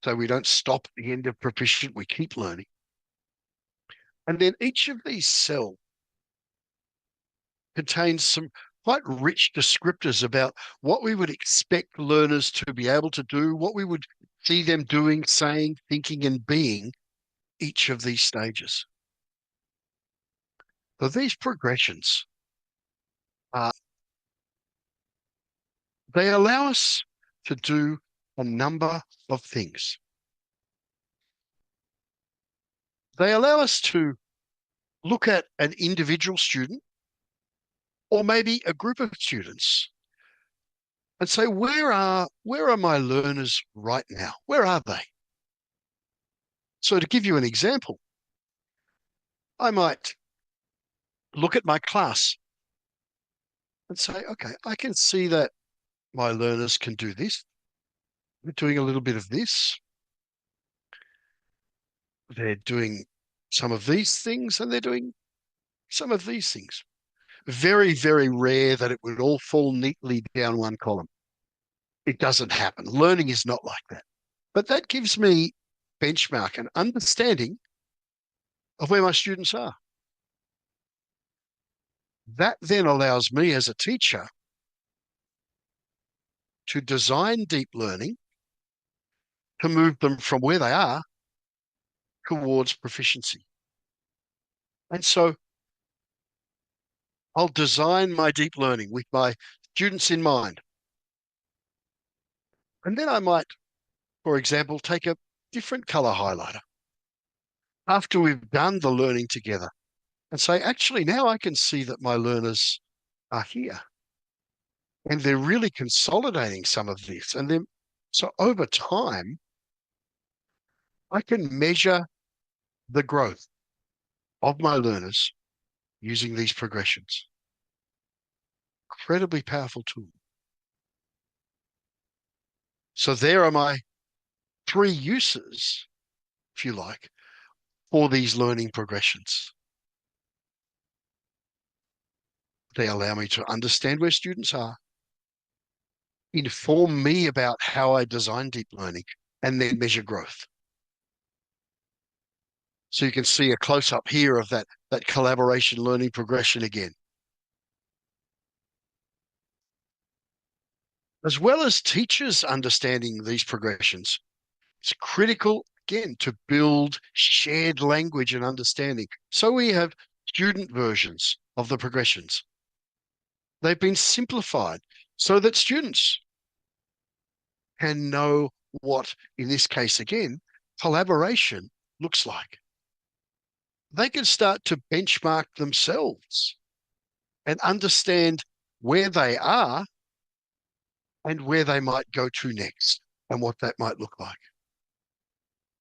so we don't stop at the end of proficient, we keep learning. And then each of these cells contains some quite rich descriptors about what we would expect learners to be able to do, what we would see them doing, saying, thinking, and being each of these stages. So these progressions, they allow us to do a number of things. They allow us to look at an individual student or maybe a group of students and say, where are my learners right now? Where are they? So to give you an example, I might look at my class and say, okay, I can see that my learners can do this. They're doing a little bit of this. They're doing some of these things and they're doing some of these things. Very, very rare that it would all fall neatly down one column. It doesn't happen. Learning is not like that. But that gives me benchmark and understanding of where my students are. That then allows me as a teacher to design deep learning to move them from where they are towards proficiency. And so I'll design my deep learning with my students in mind. And then I might, for example, take a different color highlighter after we've done the learning together and say, actually, now I can see that my learners are here and they're really consolidating some of this. And then, so over time, I can measure the growth of my learners using these progressions. Incredibly powerful tool. So there are my 3 uses, if you like, for these learning progressions. They allow me to understand where students are, inform me about how I design deep learning, and then measure growth. So you can see a close-up here of that collaboration learning progression again. As well as teachers understanding these progressions, it's critical, again, to build shared language and understanding. So we have student versions of the progressions. They've been simplified so that students can know what, in this case again, collaboration looks like. They can start to benchmark themselves and understand where they are and where they might go to next and what that might look like.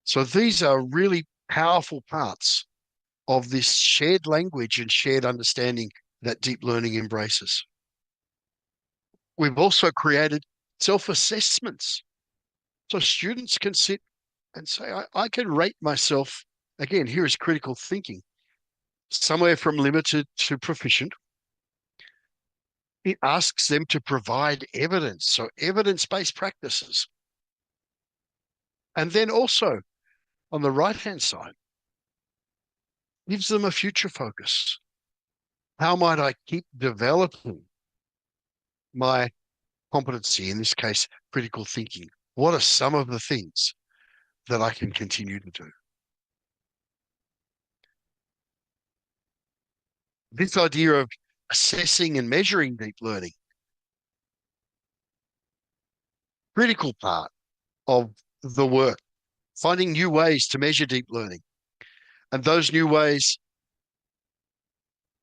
So these are really powerful parts of this shared language and shared understanding that deep learning embraces. We've also created self-assessments. So students can sit and say, I can rate myself. Again, here is critical thinking, somewhere from limited to proficient. It asks them to provide evidence, so evidence-based practices. And then also, on the right-hand side, gives them a future focus. How might I keep developing my competency, in this case, critical thinking? What are some of the things that I can continue to do? This idea of assessing and measuring deep learning, critical part of the work, finding new ways to measure deep learning. And those new ways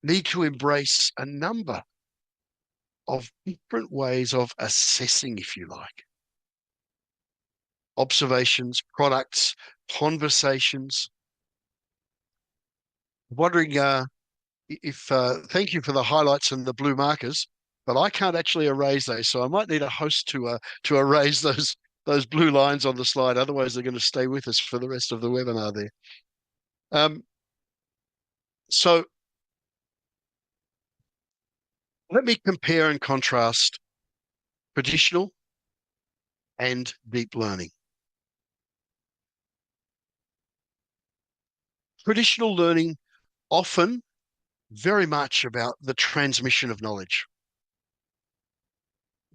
need to embrace a number of different ways of assessing, if you like. Observations, products, conversations. Wondering if, thank you for the highlights and the blue markers, but I can't actually erase those. So I might need a host to erase those blue lines on the slide. Otherwise, they're going to stay with us for the rest of the webinar there. So let me compare and contrast traditional and deep learning. Traditional learning often very much about the transmission of knowledge.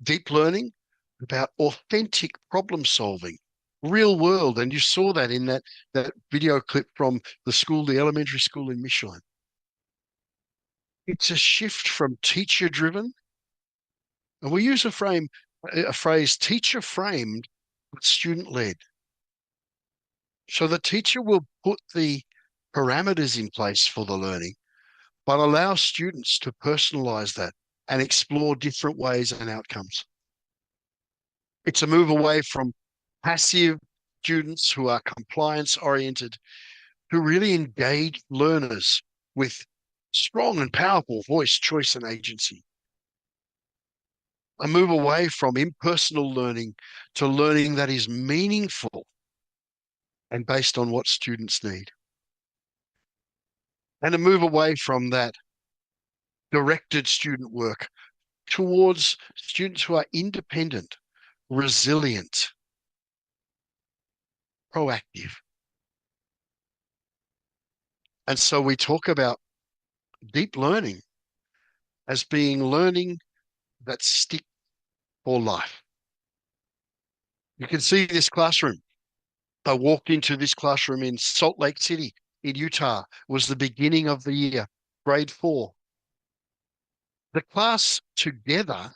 Deep learning about authentic problem solving, real world. And you saw that in that video clip from the elementary school in Michelin. It's a shift from teacher driven. And we use a phrase teacher framed, but student led. So the teacher will put the parameters in place for the learning, but allow students to personalize that and explore different ways and outcomes. It's a move away from passive students who are compliance oriented, who really engage learners with strong and powerful voice, choice, and agency. A move away from impersonal learning to learning that is meaningful and based on what students need. And a move away from that directed student work towards students who are independent, resilient, proactive. And so we talk about deep learning as being learning that sticks for life. You can see this classroom. I walked into this classroom in Salt Lake City in Utah. It was the beginning of the year, grade 4. The class together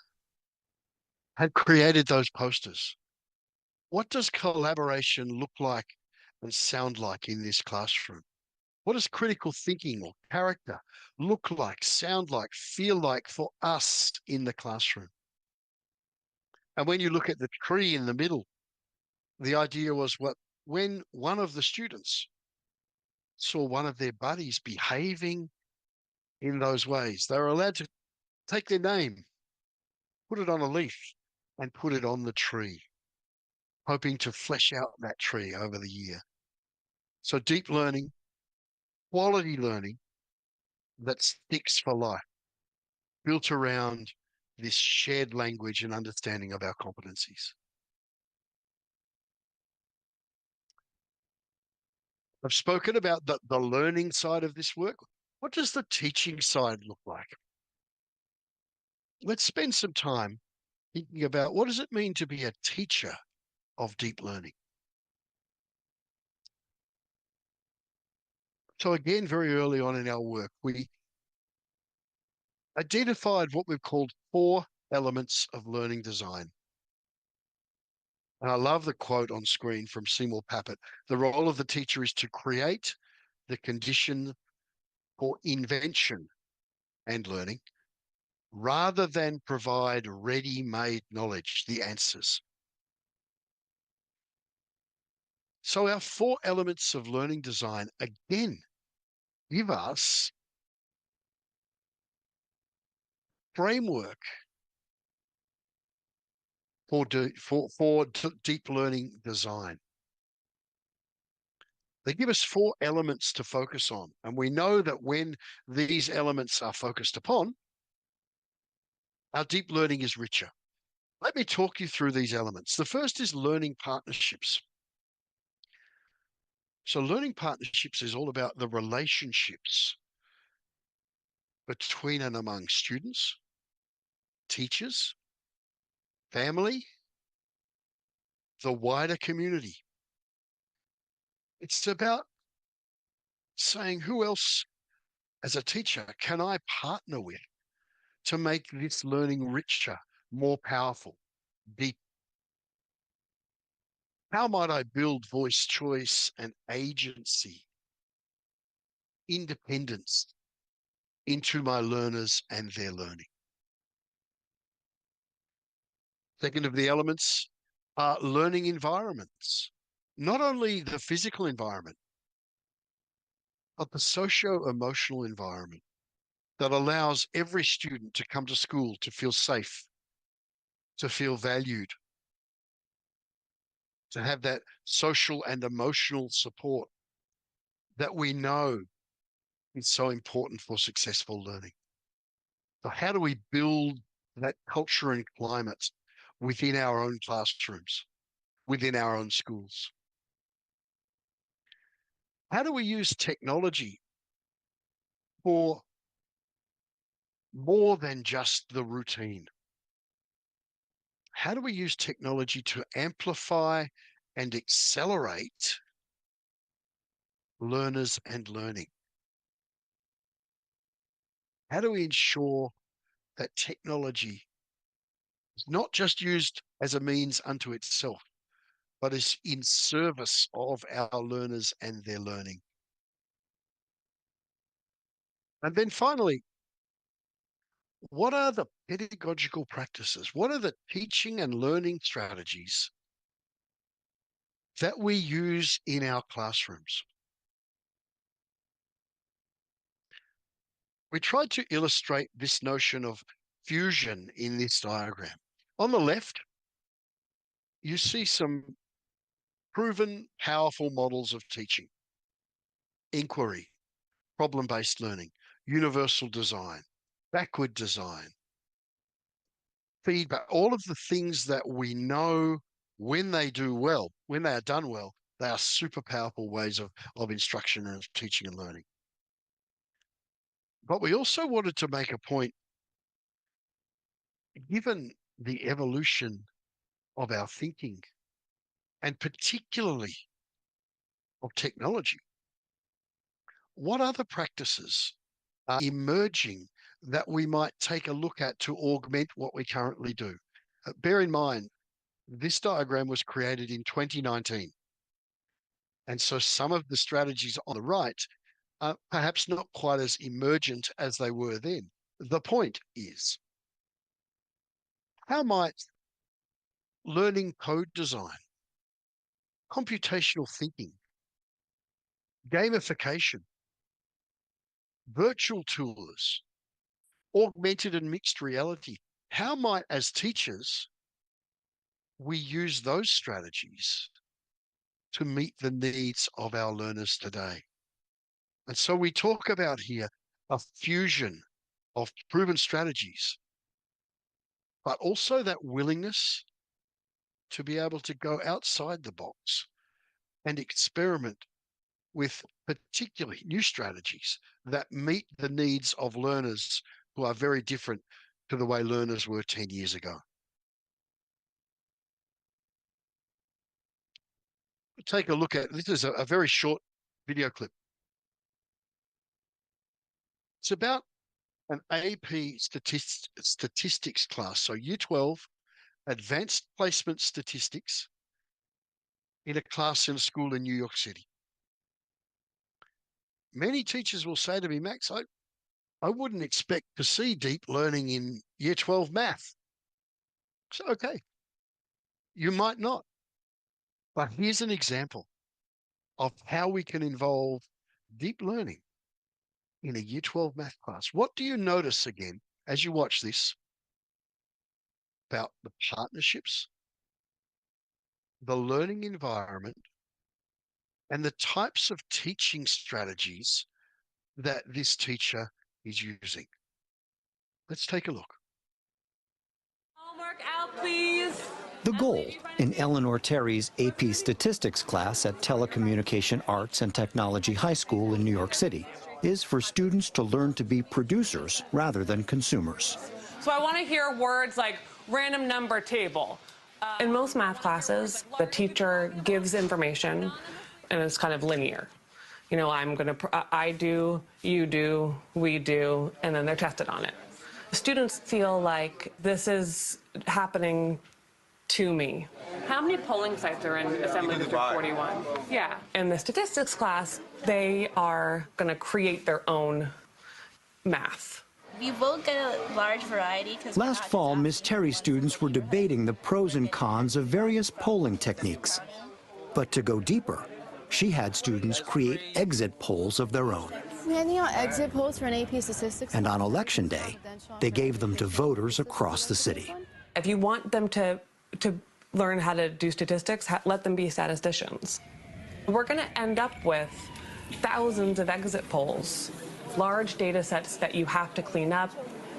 had created those posters. What does collaboration look like and sound like in this classroom? What does critical thinking or character look like, sound like, feel like for us in the classroom? And when you look at the tree in the middle, the idea was when one of the students saw one of their buddies behaving in those ways, they were allowed to take their name, put it on a leaf, and put it on the tree, hoping to flesh out that tree over the year. So deep learning, quality learning that sticks for life, built around this shared language and understanding of our competencies. I've spoken about the learning side of this work. What does the teaching side look like? Let's spend some time thinking about what does it mean to be a teacher of deep learning. So again, very early on in our work, we identified what we've called 4 elements of learning design. And I love the quote on screen from Seymour Papert. The role of the teacher is to create the condition for invention and learning, rather than provide ready-made knowledge, the answers. So our 4 elements of learning design, again, give us framework for deep learning design. They give us 4 elements to focus on. And we know that when these elements are focused upon, our deep learning is richer. Let me talk you through these elements. The first is learning partnerships. So learning partnerships is all about the relationships between and among students, teachers, family, the wider community. It's about saying, who else as a teacher can I partner with to make this learning richer, more powerful, deep? How might I build voice, choice, and agency, independence into my learners and their learning? Second of the elements are learning environments, not only the physical environment, but the socio-emotional environment that allows every student to come to school to feel safe, to feel valued, to have that social and emotional support that we know is so important for successful learning. So how do we build that culture and climate within our own classrooms, within our own schools? How do we use technology for more than just the routine? How do we use technology to amplify and accelerate learners and learning? How do we ensure that technology is not just used as a means unto itself, but is in service of our learners and their learning? And then finally, what are the pedagogical practices? What are the teaching and learning strategies that we use in our classrooms? We tried to illustrate this notion of fusion in this diagram. On the left, you see some proven, powerful models of teaching: inquiry, problem-based learning, universal design, backward design, feedback, all of the things that we know when they do well, when they are done well, they are super powerful ways of instruction and of teaching and learning. But we also wanted to make a point, given the evolution of our thinking, and particularly of technology, what other practices are emerging that we might take a look at to augment what we currently do? Bear in mind, this diagram was created in 2019. And so some of the strategies on the right are perhaps not quite as emergent as they were then. The point is, how might learning code design, computational thinking, gamification, virtual tours, augmented and mixed reality, how might, as teachers, we use those strategies to meet the needs of our learners today? And so we talk about here a fusion of proven strategies, but also that willingness to be able to go outside the box and experiment with particularly new strategies that meet the needs of learners who are very different to the way learners were 10 years ago. Take a look at, this is a very short video clip. It's about an AP statistics class, so Year 12, advanced placement statistics in a class in a school in New York City. Many teachers will say to me, Max, I wouldn't expect to see deep learning in Year 12 math. So, okay, you might not. But here's an example of how we can involve deep learning in a Year 12 math class. What do you notice again as you watch this about the partnerships, the learning environment, and the types of teaching strategies that this teacher is using? Let's take a look. Homework out, please. The goal in Eleanor Terry's AP Statistics class at Telecommunication Arts and Technology High School in New York City is for students to learn to be producers rather than consumers. So I want to hear words like random number table. In most math classes, the teacher gives information and it's kind of linear. You know, I do, you do, we do, and then they're tested on it. Students feel like this is happening to me. How many polling sites are in Assembly District 41? Yeah. In the statistics class, they are going to create their own math. We will get a large variety. Last fall, Ms. Terry's students were debating the pros and cons of various polling techniques. But to go deeper, she had students create exit polls of their own. We're handing out exit polls for an AP statistics. And on election day, they gave them to voters across the city. If you want them to learn how to do statistics, let them be statisticians. We're going to end up with thousands of exit polls, large data sets that you have to clean up,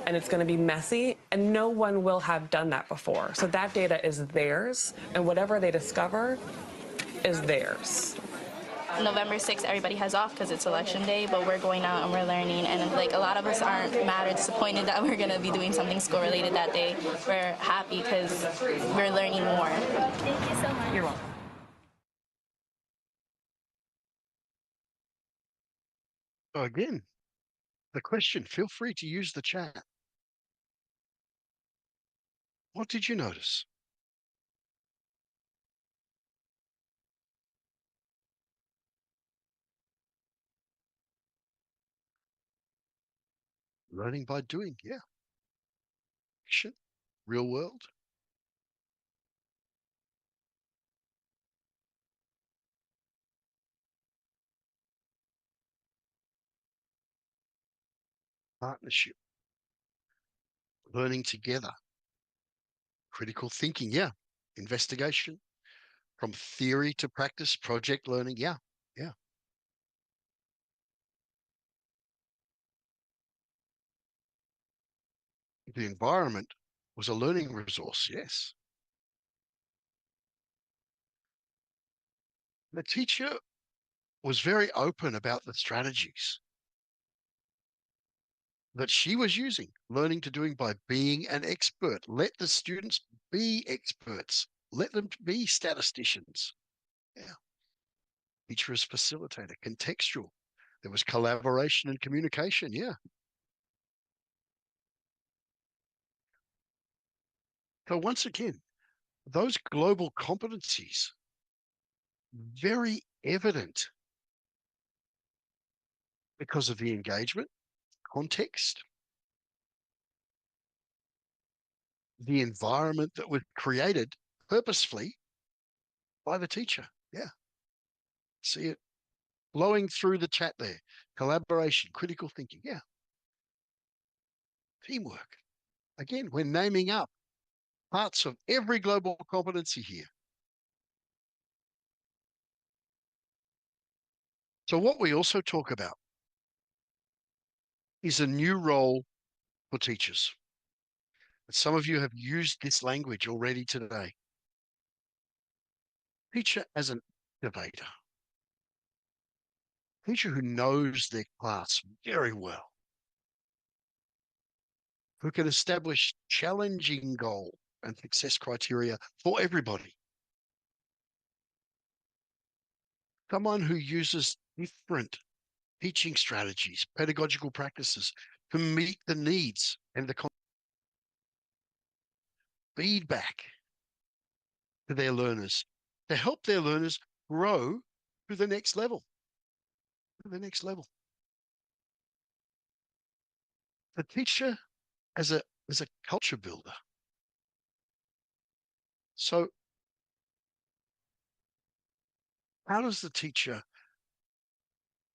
and it's going to be messy, and no one will have done that before. So that data is theirs, and whatever they discover is theirs. November 6th, everybody has off because it's election day, but we're going out and we're learning, and like a lot of us aren't mad or disappointed that we're going to be doing something school related that day. We're happy because we're learning more. Thank you so much. You're welcome. So again, the question, feel free to use the chat. What did you notice? Learning by doing, yeah. Action, real world. Partnership. Learning together. Critical thinking, yeah. Investigation. From theory to practice, project learning, yeah, yeah. The environment was a learning resource, yes. The teacher was very open about the strategies that she was using, learning to doing by being an expert. Let the students be experts. Let them be statisticians. Yeah. Teacher as facilitator, contextual. There was collaboration and communication, yeah. So once again, those global competencies, very evident because of the engagement, context, the environment that was created purposefully by the teacher. Yeah. See it flowing through the chat there. Collaboration, critical thinking. Yeah. Teamwork. Again, we're naming up parts of every global competency here. So what we also talk about is a new role for teachers. Some of you have used this language already today. Teacher as an activator. teacher who knows their class very well, who can establish challenging goals and success criteria for everybody. Someone who uses different teaching strategies, pedagogical practices to meet the needs and the feedback to their learners, to help their learners grow to the next level. The teacher as a culture builder. So how does the teacher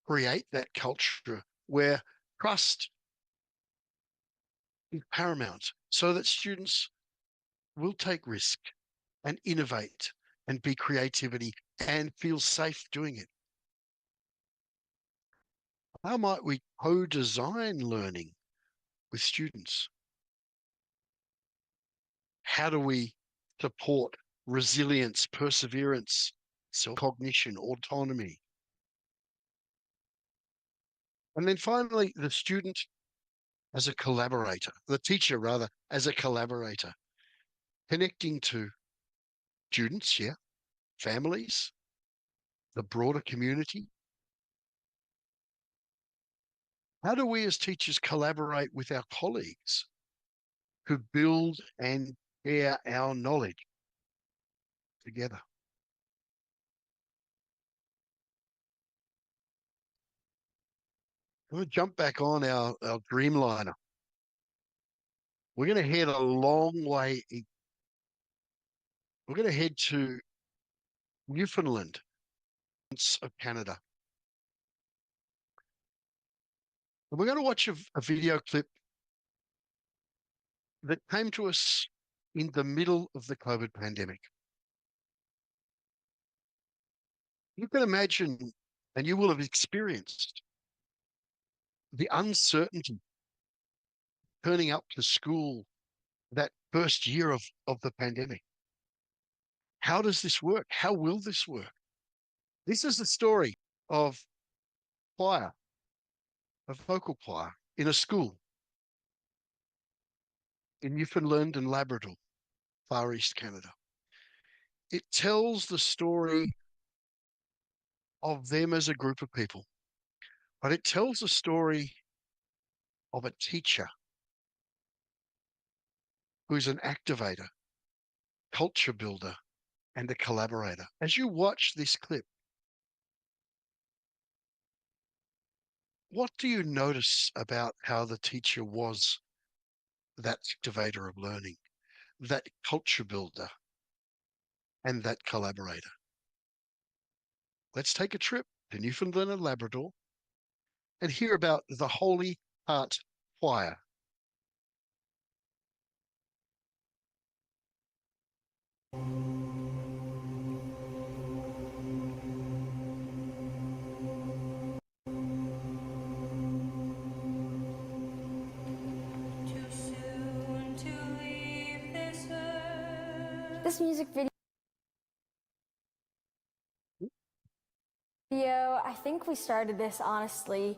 create that culture where trust is paramount so that students will take risk and innovate and be creativity and feel safe doing it? How might we co-design learning with students? How do we support resilience, perseverance, self-cognition, autonomy? And then finally, the student as a collaborator, the teacher rather, as a collaborator, connecting to students, families, the broader community. How do we as teachers collaborate with our colleagues who build and share our knowledge together? I'm going to jump back on our Dreamliner. We're going to head a long way. We're going to head to Newfoundland of Canada. And we're going to watch a video clip that came to us in the middle of the COVID pandemic. You can imagine, and you will have experienced, the uncertainty turning up to school that first year of the pandemic. How does this work? How will this work? This is the story of choir, a vocal choir in a school in Newfoundland and Labrador, Far East Canada. It tells the story of them as a group of people, but it tells the story of a teacher who's an activator, culture builder, and a collaborator. As you watch this clip, what do you notice about how the teacher was that activator of learning, that culture builder, and that collaborator? Let's take a trip to Newfoundland and Labrador and hear about the Holy Heart Choir. This music video, I think we started this honestly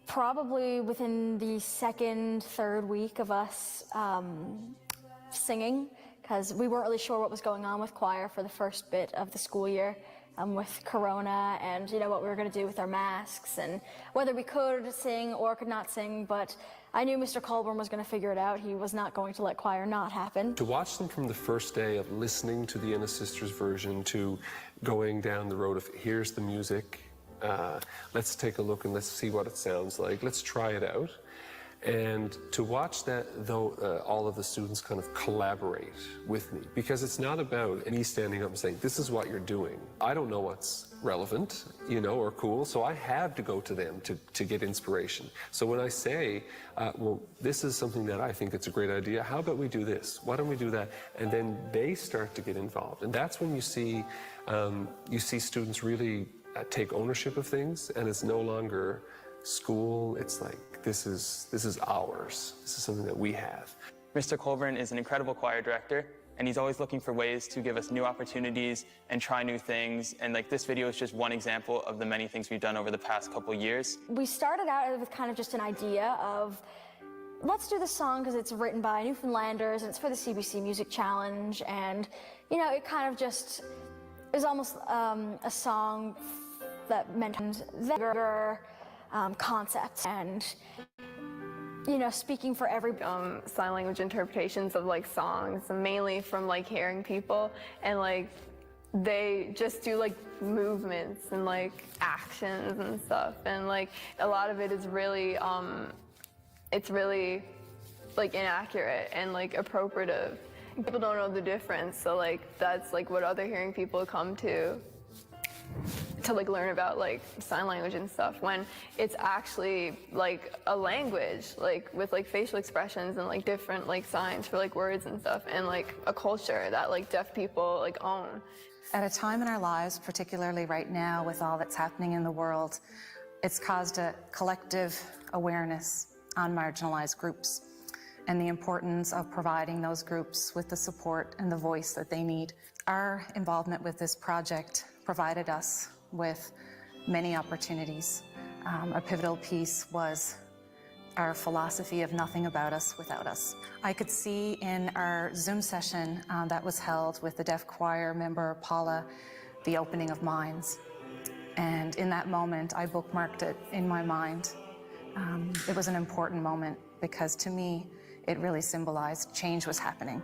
probably within the second, third week of us singing, because we weren't really sure what was going on with choir for the first bit of the school year with Corona and what we were going to do with our masks and whether we could sing or could not sing, but I knew Mr. Colburn was going to figure it out. He was not going to let choir not happen. To watch them from the first day of listening to the Inner Sisters version to going down the road of here's the music, let's take a look and let's see what it sounds like, let's try it out. And to watch that, though, all of the students kind of collaborate with me, because it's not about me standing up and saying, this is what you're doing. I don't know what's relevant, or cool, so I have to go to them to get inspiration. So when I say, well, this is something that I think it's a great idea, how about we do this? Why don't we do that? And then they start to get involved. And that's when you see students really take ownership of things, and it's no longer school, it's like, this is ours. This is something that we have. Mr. Colburn is an incredible choir director. and he's always looking for ways to give us new opportunities and try new things. And like this video is just one example of the many things we've done over the past couple years. We started out with kind of just an idea of, let's do this song because it's written by Newfoundlanders and it's for the CBC Music Challenge, and you know, it kind of just, it was almost a song that meant bigger concepts and, you know, speaking for every sign language interpretations of like songs, mainly from like hearing people, and like they just do like movements and like actions and stuff, and like a lot of it is really it's really like inaccurate and like appropriative. People don't know the difference, so like that's like what other hearing people come to like learn about like sign language and stuff, when it's actually like a language, like with like facial expressions and like different like signs for like words and stuff, and like a culture that like deaf people like own. At a time in our lives, particularly right now with all that's happening in the world, it's caused a collective awareness on marginalized groups and the importance of providing those groups with the support and the voice that they need. Our involvement with this project provided us with many opportunities. A pivotal piece was our philosophy of nothing about us without us. I could see in our Zoom session that was held with the deaf choir member Paula, the opening of minds. And in that moment, I bookmarked it in my mind. It was an important moment because to me, it really symbolized change was happening.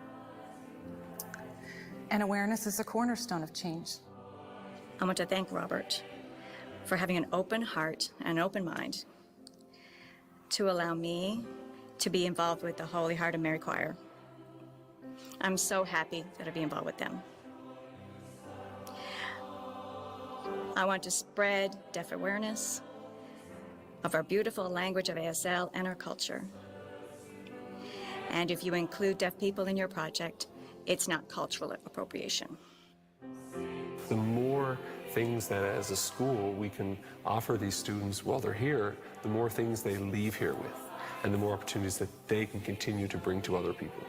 And awareness is a cornerstone of change. I want to thank Robert for having an open heart and an open mind to allow me to be involved with the Holy Heart of Mary Choir. I'm so happy that I'll be involved with them. I want to spread deaf awareness of our beautiful language of ASL and our culture. And if you include deaf people in your project, it's not cultural appropriation. The more things that as a school we can offer these students while they're here, the more things they leave here with, and the more opportunities that they can continue to bring to other people.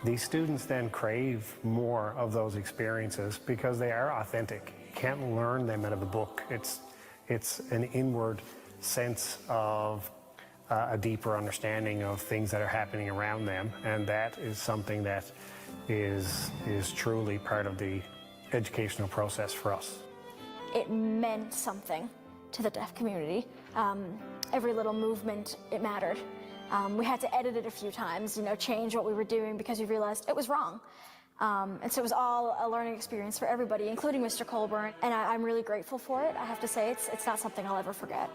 These students then crave more of those experiences because they are authentic. You can't learn them out of a book. It's an inward sense of a deeper understanding of things that are happening around them, and that is something that is truly part of the educational process for us. It meant something to the deaf community. Every little movement, it mattered. We had to edit it a few times, you know, change what we were doing because we realized it was wrong. And so it was all a learning experience for everybody, including Mr. Colburn, and I'm really grateful for it. I have to say, it's not something I'll ever forget.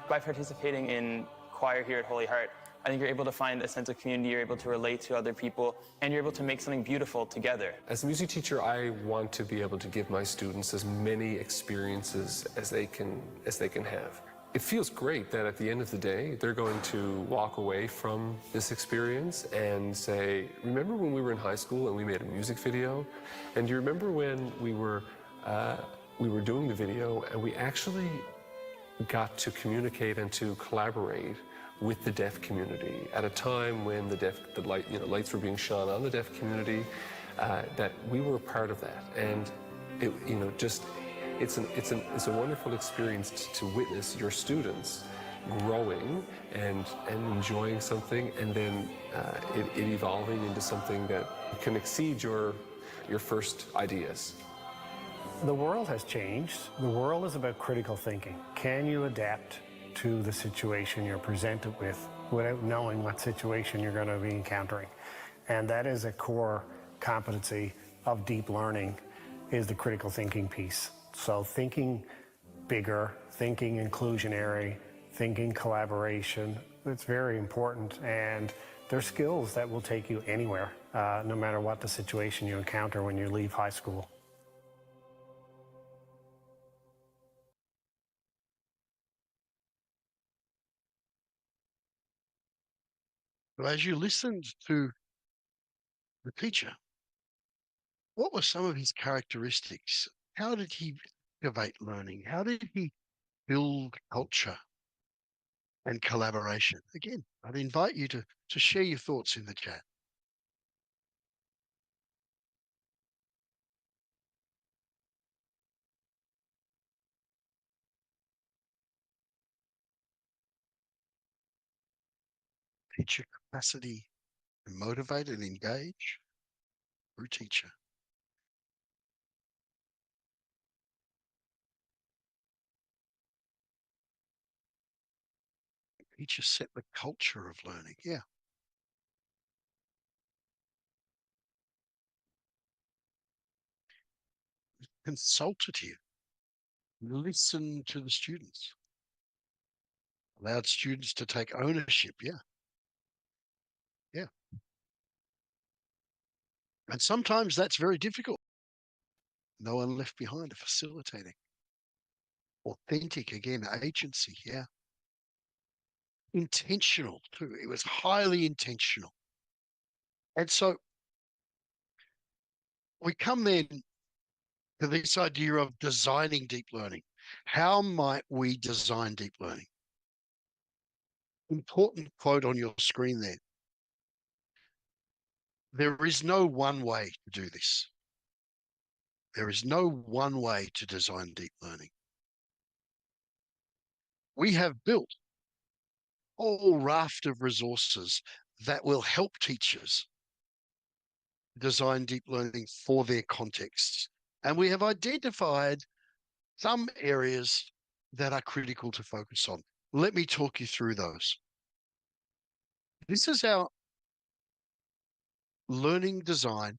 By participating in choir here at Holy Heart, I think you're able to find a sense of community, you're able to relate to other people, and you're able to make something beautiful together. As a music teacher, I want to be able to give my students as many experiences as they can have. It feels great that at the end of the day, they're going to walk away from this experience and say, remember when we were in high school and we made a music video? And do you remember when we were doing the video and we actually got to communicate and to collaborate with the deaf community at a time when the lights were being shone on the deaf community, that we were a part of that, and it's a wonderful experience to witness your students growing and enjoying something, and then it evolving into something that can exceed your first ideas. The world has changed. The world is about critical thinking. Can you adapt to the situation you're presented with without knowing what situation you're going to be encountering? And that is a core competency of deep learning, is the critical thinking piece. So thinking bigger, thinking inclusionary, thinking collaboration, it's very important, and they're skills that will take you anywhere, no matter what the situation you encounter when you leave high school. As you listened to the teacher, what were some of his characteristics? How did he activate learning? How did he build culture and collaboration? Again, I'd invite you to share your thoughts in the chat. teacher capacity to motivate and engage through teacher. Teacher set the culture of learning. Yeah. Consultative. Listen to the students. Allowed students to take ownership. Yeah. Yeah. And sometimes that's very difficult. No one left behind, facilitating. Authentic, again, agency. Yeah. Intentional too. It was highly intentional. And so we come then to this idea of designing deep learning. How might we design deep learning? Important quote on your screen there. There is no one way to do this. There is no one way to design deep learning. We have built a whole raft of resources that will help teachers design deep learning for their contexts. And we have identified some areas that are critical to focus on. Let me talk you through those. This is our learning design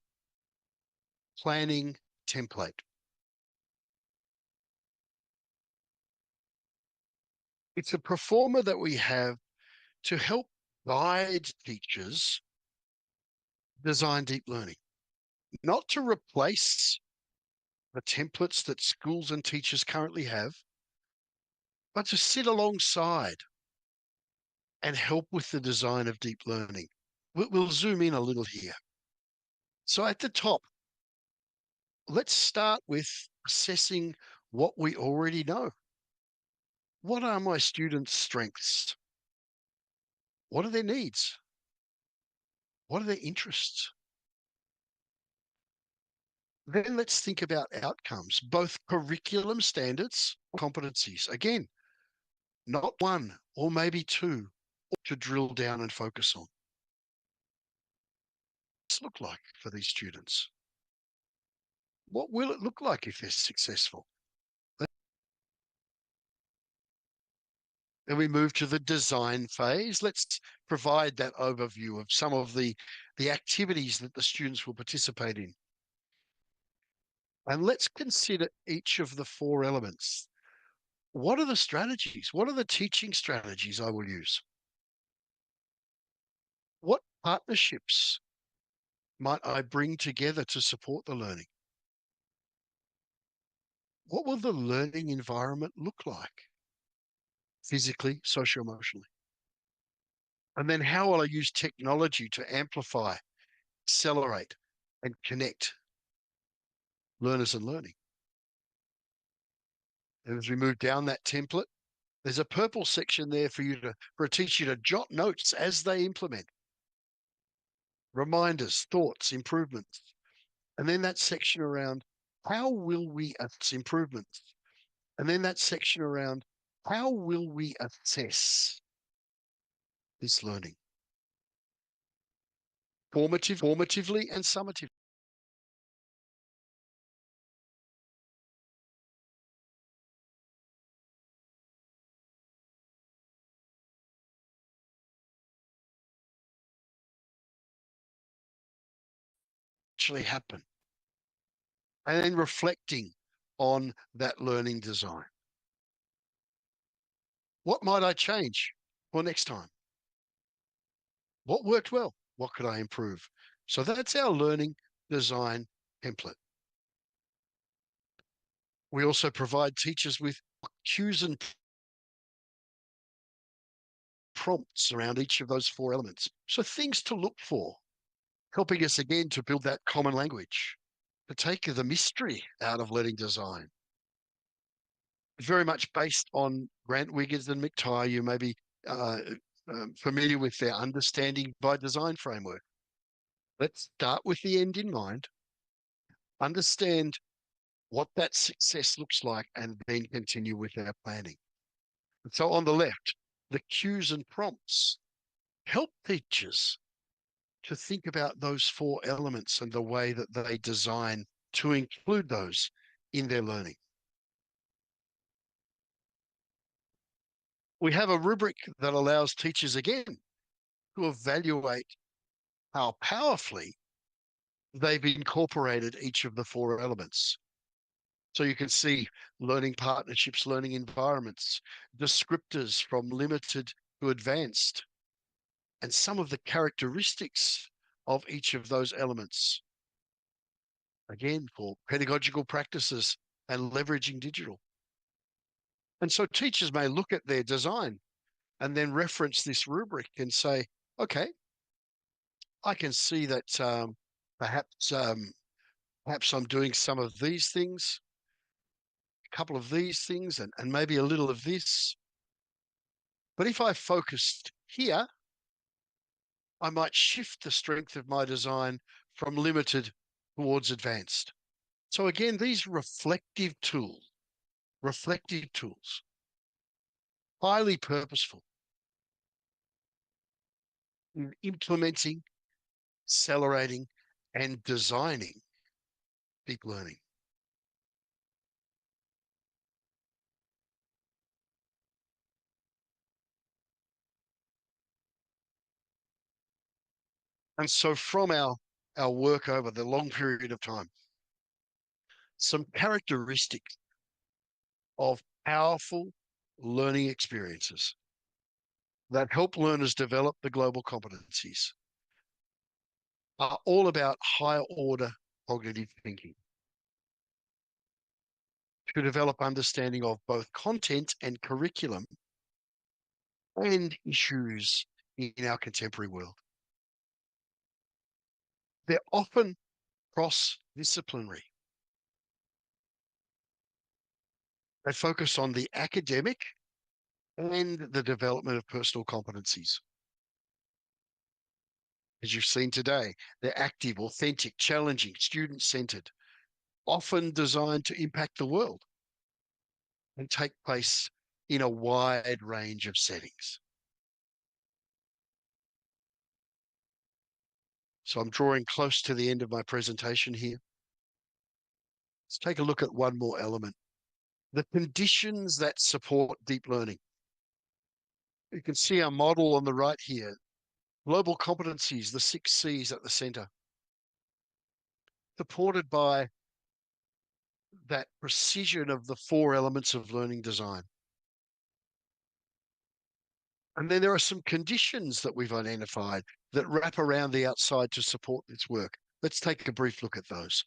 planning template. It's a performer that we have to help guide teachers design deep learning, not to replace the templates that schools and teachers currently have, but to sit alongside and help with the design of deep learning. We'll zoom in a little here. So at the top, let's start with assessing what we already know. What are my students' strengths? What are their needs? What are their interests? Then let's think about outcomes, both curriculum standards, competencies. Again, not one or maybe two to drill down and focus on. What's it look like for these students? What will it look like if they're successful? Then we move to the design phase. Let's provide that overview of some of the activities that the students will participate in. And let's consider each of the four elements. What are the strategies? What are the teaching strategies I will use? What partnerships might I bring together to support the learning? What will the learning environment look like? Physically, socio-emotionally. And then how will I use technology to amplify, accelerate, and connect learners and learning? And as we move down that template, there's a purple section there for a teacher to jot notes as they implement. Reminders, thoughts, improvements. And then that section around how will we assess improvements? And then that section around how will we assess this learning? Formatively and summatively. Actually happen. And then reflecting on that learning design. What might I change for next time? What worked well? What could I improve? So that's our learning design template. We also provide teachers with cues and prompts around each of those four elements. So things to look for, helping us again to build that common language, to take the mystery out of learning design. Very much based on Grant Wiggins and McTighe. You may be familiar with their understanding by design framework. Let's start with the end in mind, understand what that success looks like, and then continue with our planning. And so on the left, the cues and prompts help teachers to think about those 4 elements and the way that they design to include those in their learning. We have a rubric that allows teachers again to evaluate how powerfully they've incorporated each of the 4 elements. So you can see learning partnerships, learning environments, descriptors from limited to advanced, and some of the characteristics of each of those elements. Again, for pedagogical practices and leveraging digital. And so teachers may look at their design and then reference this rubric and say, okay, I can see that perhaps I'm doing some of these things, a couple of these things, and maybe a little of this. But if I focused here, I might shift the strength of my design from limited towards advanced. So again, these reflective tools, highly purposeful in implementing, accelerating, and designing deep learning. And so from our work over the long period of time, some characteristics of powerful learning experiences that help learners develop the global competencies are all about higher order cognitive thinking to develop understanding of both content and curriculum and issues in our contemporary world. They're often cross-disciplinary. They focus on the academic and the development of personal competencies. As you've seen today, they're active, authentic, challenging, student-centered, often designed to impact the world and take place in a wide range of settings. So I'm drawing close to the end of my presentation here. Let's take a look at one more element. The conditions that support deep learning. You can see our model on the right here. Global competencies, the 6 C's at the center. Supported by that precision of the 4 elements of learning design. And then there are some conditions that we've identified that wrap around the outside to support this work. Let's take a brief look at those.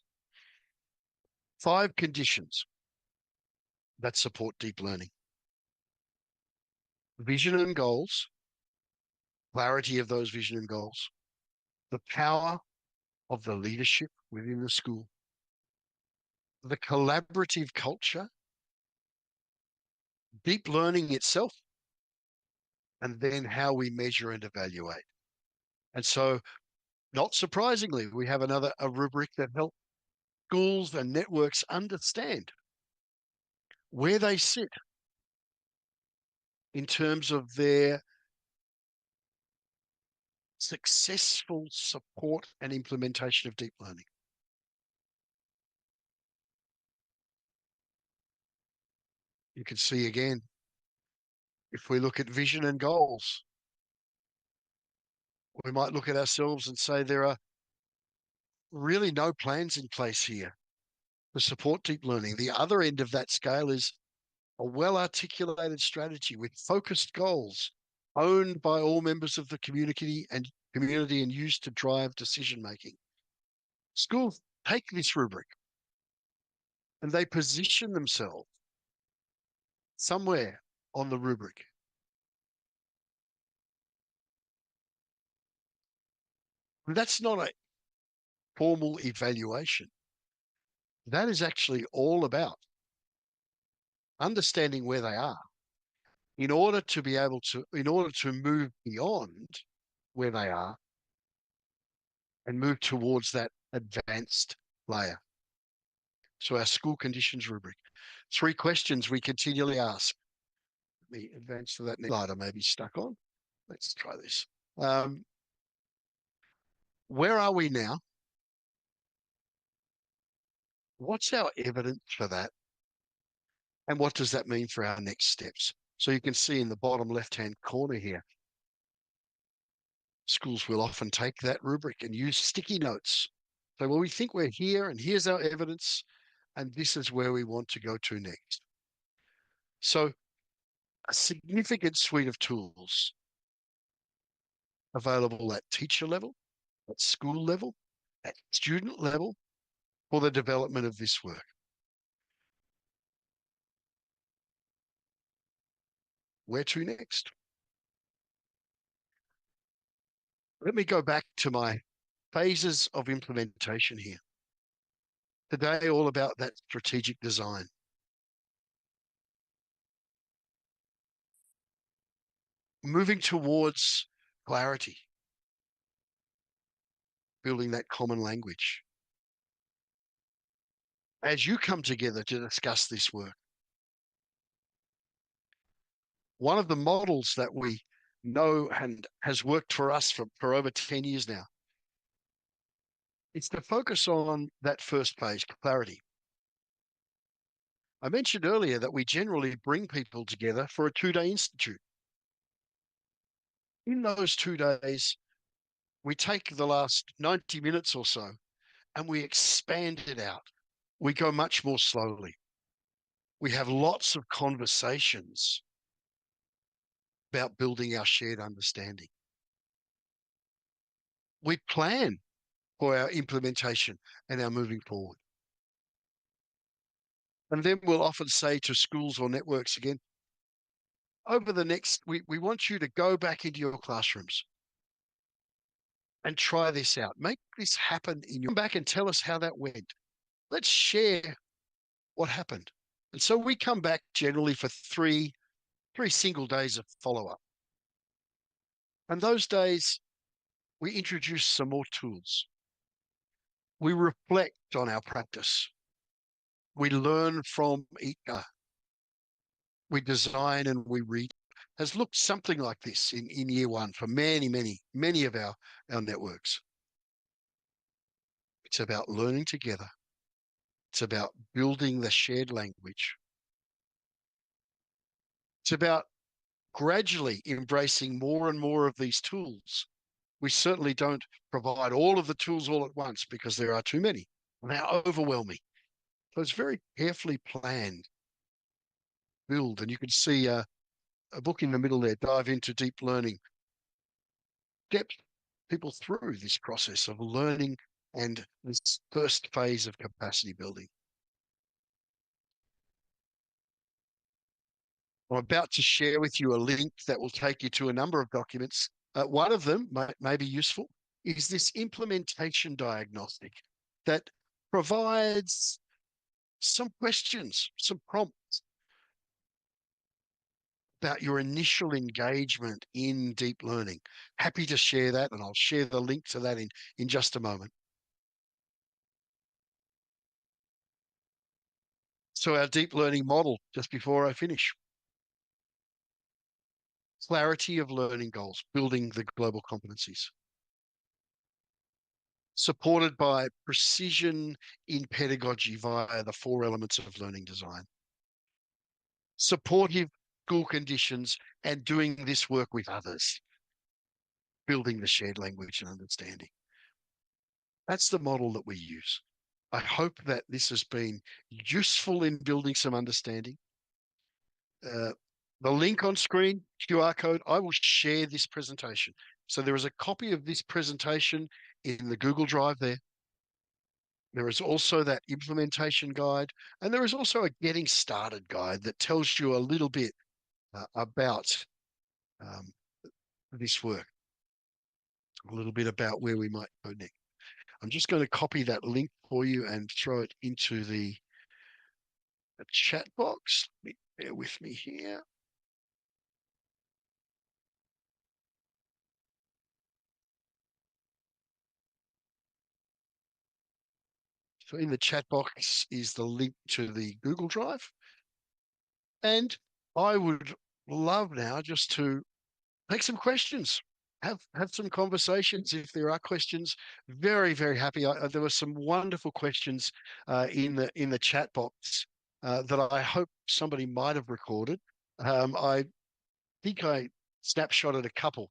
5 conditions that support deep learning. Vision and goals, clarity of those vision and goals, the power of the leadership within the school, the collaborative culture, deep learning itself, and then how we measure and evaluate. And so, not surprisingly, we have a rubric that helps schools and networks understand where they sit in terms of their successful support and implementation of deep learning. You can see again, if we look at vision and goals, we might look at ourselves and say there are really no plans in place here to support deep learning. The other end of that scale is a well-articulated strategy with focused goals owned by all members of the community and used to drive decision-making. Schools take this rubric and they position themselves somewhere on the rubric. That's not a formal evaluation. That is actually all about understanding where they are in order to move beyond where they are and move towards that advanced layer. So our school conditions rubric. 3 questions we continually ask. Let me advance to that next slide. I may be stuck on. Let's try this. Where are we now? What's our evidence for that? And what does that mean for our next steps? So you can see in the bottom left-hand corner here, schools will often take that rubric and use sticky notes. So, well, we think we're here and here's our evidence, and this is where we want to go to next. So a significant suite of tools available at teacher level, at school level, at student level for the development of this work. Where to next? Let me go back to my phases of implementation here. Today, all about that strategic design. Moving towards clarity, building that common language. As you come together to discuss this work, one of the models that we know and has worked for us for over 10 years now, it's to focus on that first page, clarity. I mentioned earlier that we generally bring people together for a 2-day institute. In those 2 days, we take the last 90 minutes or so and we expand it out. We go much more slowly. We have lots of conversations about building our shared understanding. We plan for our implementation and our moving forward. And then we'll often say to schools or networks again, over the next, we want you to go back into your classrooms and try this out. Make this happen come back and tell us how that went. Let's share what happened. And so we come back generally for three single days of follow-up. And those days, we introduce some more tools. We reflect on our practice. We learn from each other. We design and we read. Has looked something like this in year one for many of our networks. It's about learning together. It's about building the shared language. It's about gradually embracing more and more of these tools. We certainly don't provide all of the tools all at once because there are too many and they are overwhelming. So it's very carefully planned, build, and you can see a book in the middle there, Dive into Deep Learning. Steps people through this process of learning and this first phase of capacity building. I'm about to share with you a link that will take you to a number of documents. One of them may be useful is this implementation diagnostic that provides some questions, some prompts about your initial engagement in deep learning. Happy to share that, and I'll share the link to that in just a moment. So our deep learning model, just before I finish. Clarity of learning goals, building the global competencies. Supported by precision in pedagogy via the 4 elements of learning design. Supportive school conditions and doing this work with others. Building the shared language and understanding. That's the model that we use. I hope that this has been useful in building some understanding. The link on screen, QR code, I will share this presentation. So there is a copy of this presentation in the Google Drive there. There is also that implementation guide, and there is also a getting started guide that tells you a little bit about this work, a little bit about where we might go next. I'm just going to copy that link for you and throw it into the chat box. Bear with me here. So in the chat box is the link to the Google Drive. And I would love now just to take some questions. have some conversations if there are questions. Very, very happy. There were some wonderful questions in the chat box that I hope somebody might have recorded. I think I snapshotted a couple.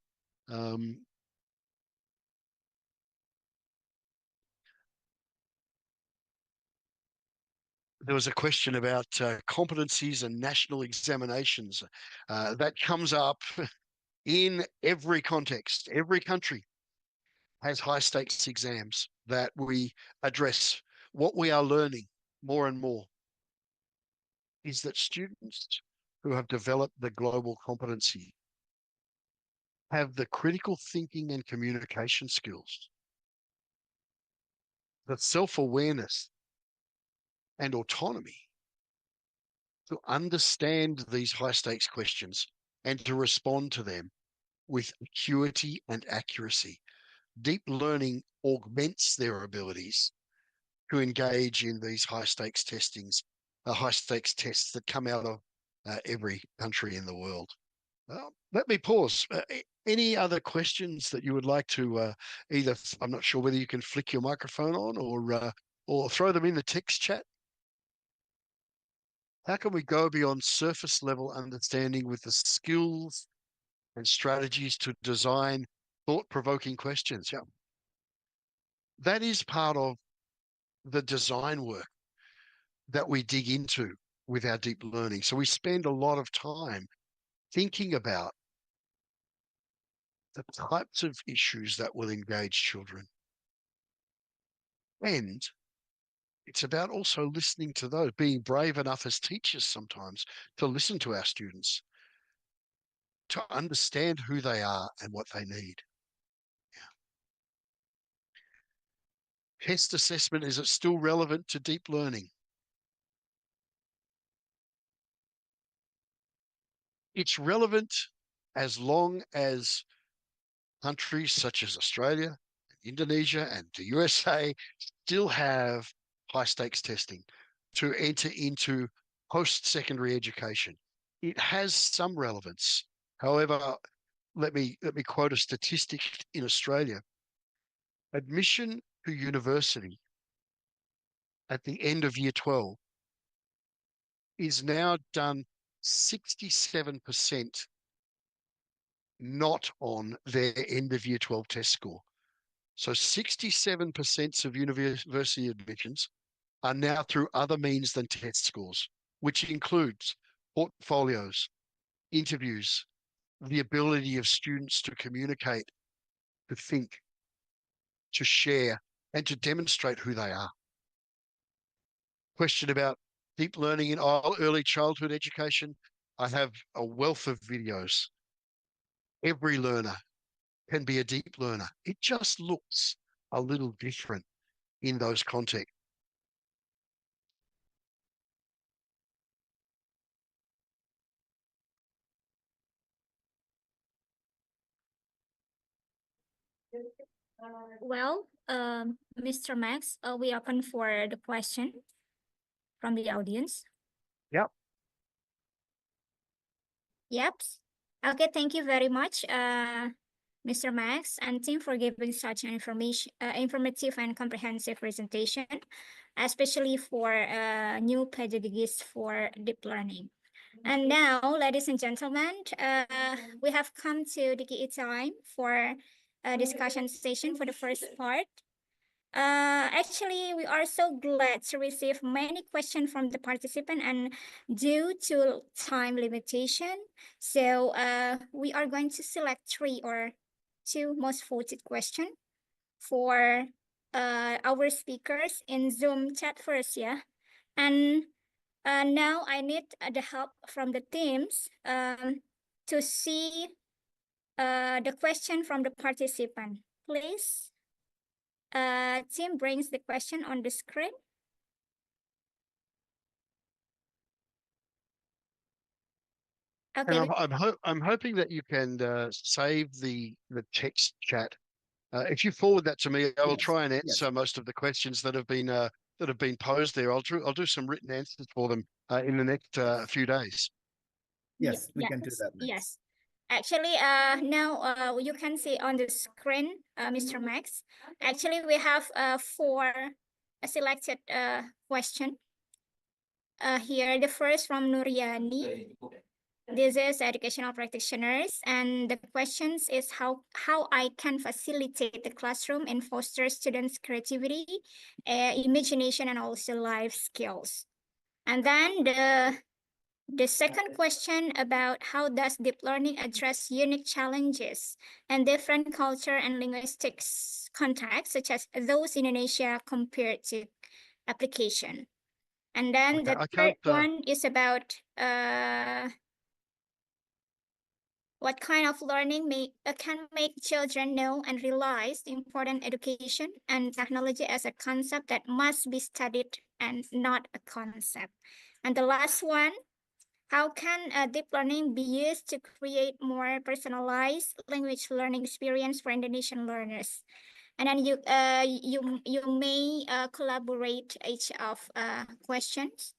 There was a question about competencies and national examinations. That comes up in every context. Every country has high stakes exams that we address. What we are learning more and more is that students who have developed the global competency have the critical thinking and communication skills, the self-awareness and autonomy to understand these high stakes questions and to respond to them with acuity and accuracy. Deep learning augments their abilities to engage in these high stakes testings, high stakes tests that come out of every country in the world. Let me pause. Any other questions that you would like to either, I'm not sure whether you can flick your microphone on or throw them in the text chat. How can we go beyond surface level understanding with the skills and strategies to design thought-provoking questions? Yeah. That is part of the design work that we dig into with our deep learning. So we spend a lot of time thinking about the types of issues that will engage children. And it's about also listening to those, being brave enough as teachers sometimes to listen to our students, to understand who they are and what they need. Yeah. Test assessment, is it still relevant to deep learning? It's relevant as long as countries such as Australia, Indonesia, and the USA still have high stakes testing to enter into post-secondary education. It has some relevance. However, let me quote a statistic in Australia. Admission to university at the end of year 12 is now done 67% not on their end of year 12 test score. So 67% of university admissions are now through other means than test scores, which includes portfolios, interviews, the ability of students to communicate, to think, to share, and to demonstrate who they are. Question about deep learning in early childhood education. I have a wealth of videos. Every learner can be a deep learner. It just looks a little different in those contexts. Well, Mr. Max, we open for the question from the audience. Yep. Yep. Okay, thank you very much, Mr. Max and team, for giving such an informative and comprehensive presentation, especially for new pedagogies for deep learning. And now, ladies and gentlemen, we have come to the key time for a discussion session for the first part. Actually, we are so glad to receive many questions from the participant, and due to time limitation, so we are going to select 3 or 2 most voted questions for our speakers in Zoom chat first, yeah. And now I need the help from the teams to see the question from the participant. Please, team brings the question on the screen. Okay. And I'm hoping that you can save the text chat. If you forward that to me, I will try and answer most of the questions that have been posed there. I'll do some written answers for them in the next few days. Yes, we can do that. Yes. Actually, now you can see on the screen, Mr. Max. Actually, we have four selected question. Here, the first from Nuriani. This is educational practitioners, and the questions is how I can facilitate the classroom and foster students' creativity, imagination, and also life skills. And then the second question about how does deep learning address unique challenges and different culture and linguistics contexts, such as those in Indonesia compared to application. And then the third one is about what kind of learning can make children know and realize the important education and technology as a concept that must be studied and not a concept. And the last one, how can deep learning be used to create more personalized language learning experience for Indonesian learners? And then you may collaborate each of questions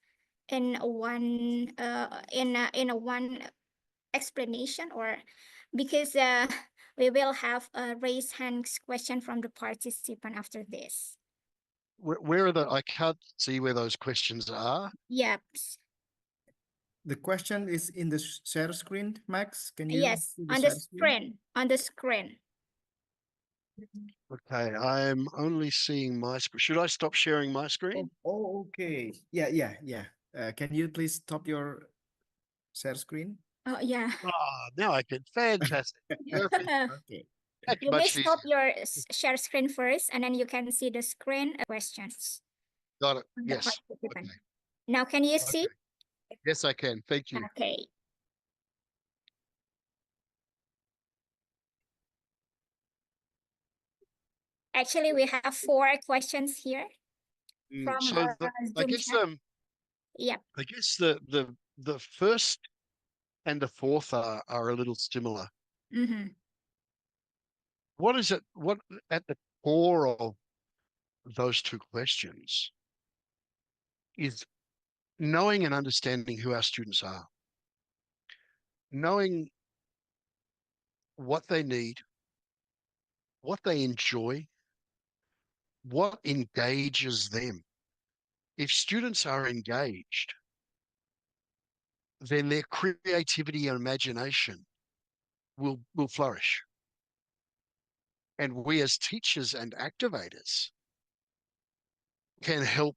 in one one explanation, or because we will have a raise hands question from the participant after this. Where are the? I can't see where those questions are. Yep. The question is in the share screen, Max. Can you? Yes, on the screen. On the screen. Okay, I'm only seeing my screen. Should I stop sharing my screen? Oh, okay. Yeah. Can you please stop your share screen? Oh, yeah. Oh, now I can. Fantastic. Perfect. Okay. That's You may much stop easier. your share screen first, and then you can see the screen questions. Got it. from the Yes. participant. Okay. Now, can you see? Yes, I can. Thank you. Okay. Actually, we have four questions here from So I Zoom guess chat. Yeah. I guess the first and the fourth are a little similar. Mm-hmm. What is it? What at the core of those two questions is knowing and understanding who our students are, knowing what they need, what they enjoy, what engages them. If students are engaged, then their creativity and imagination will flourish. And we as teachers and activators can help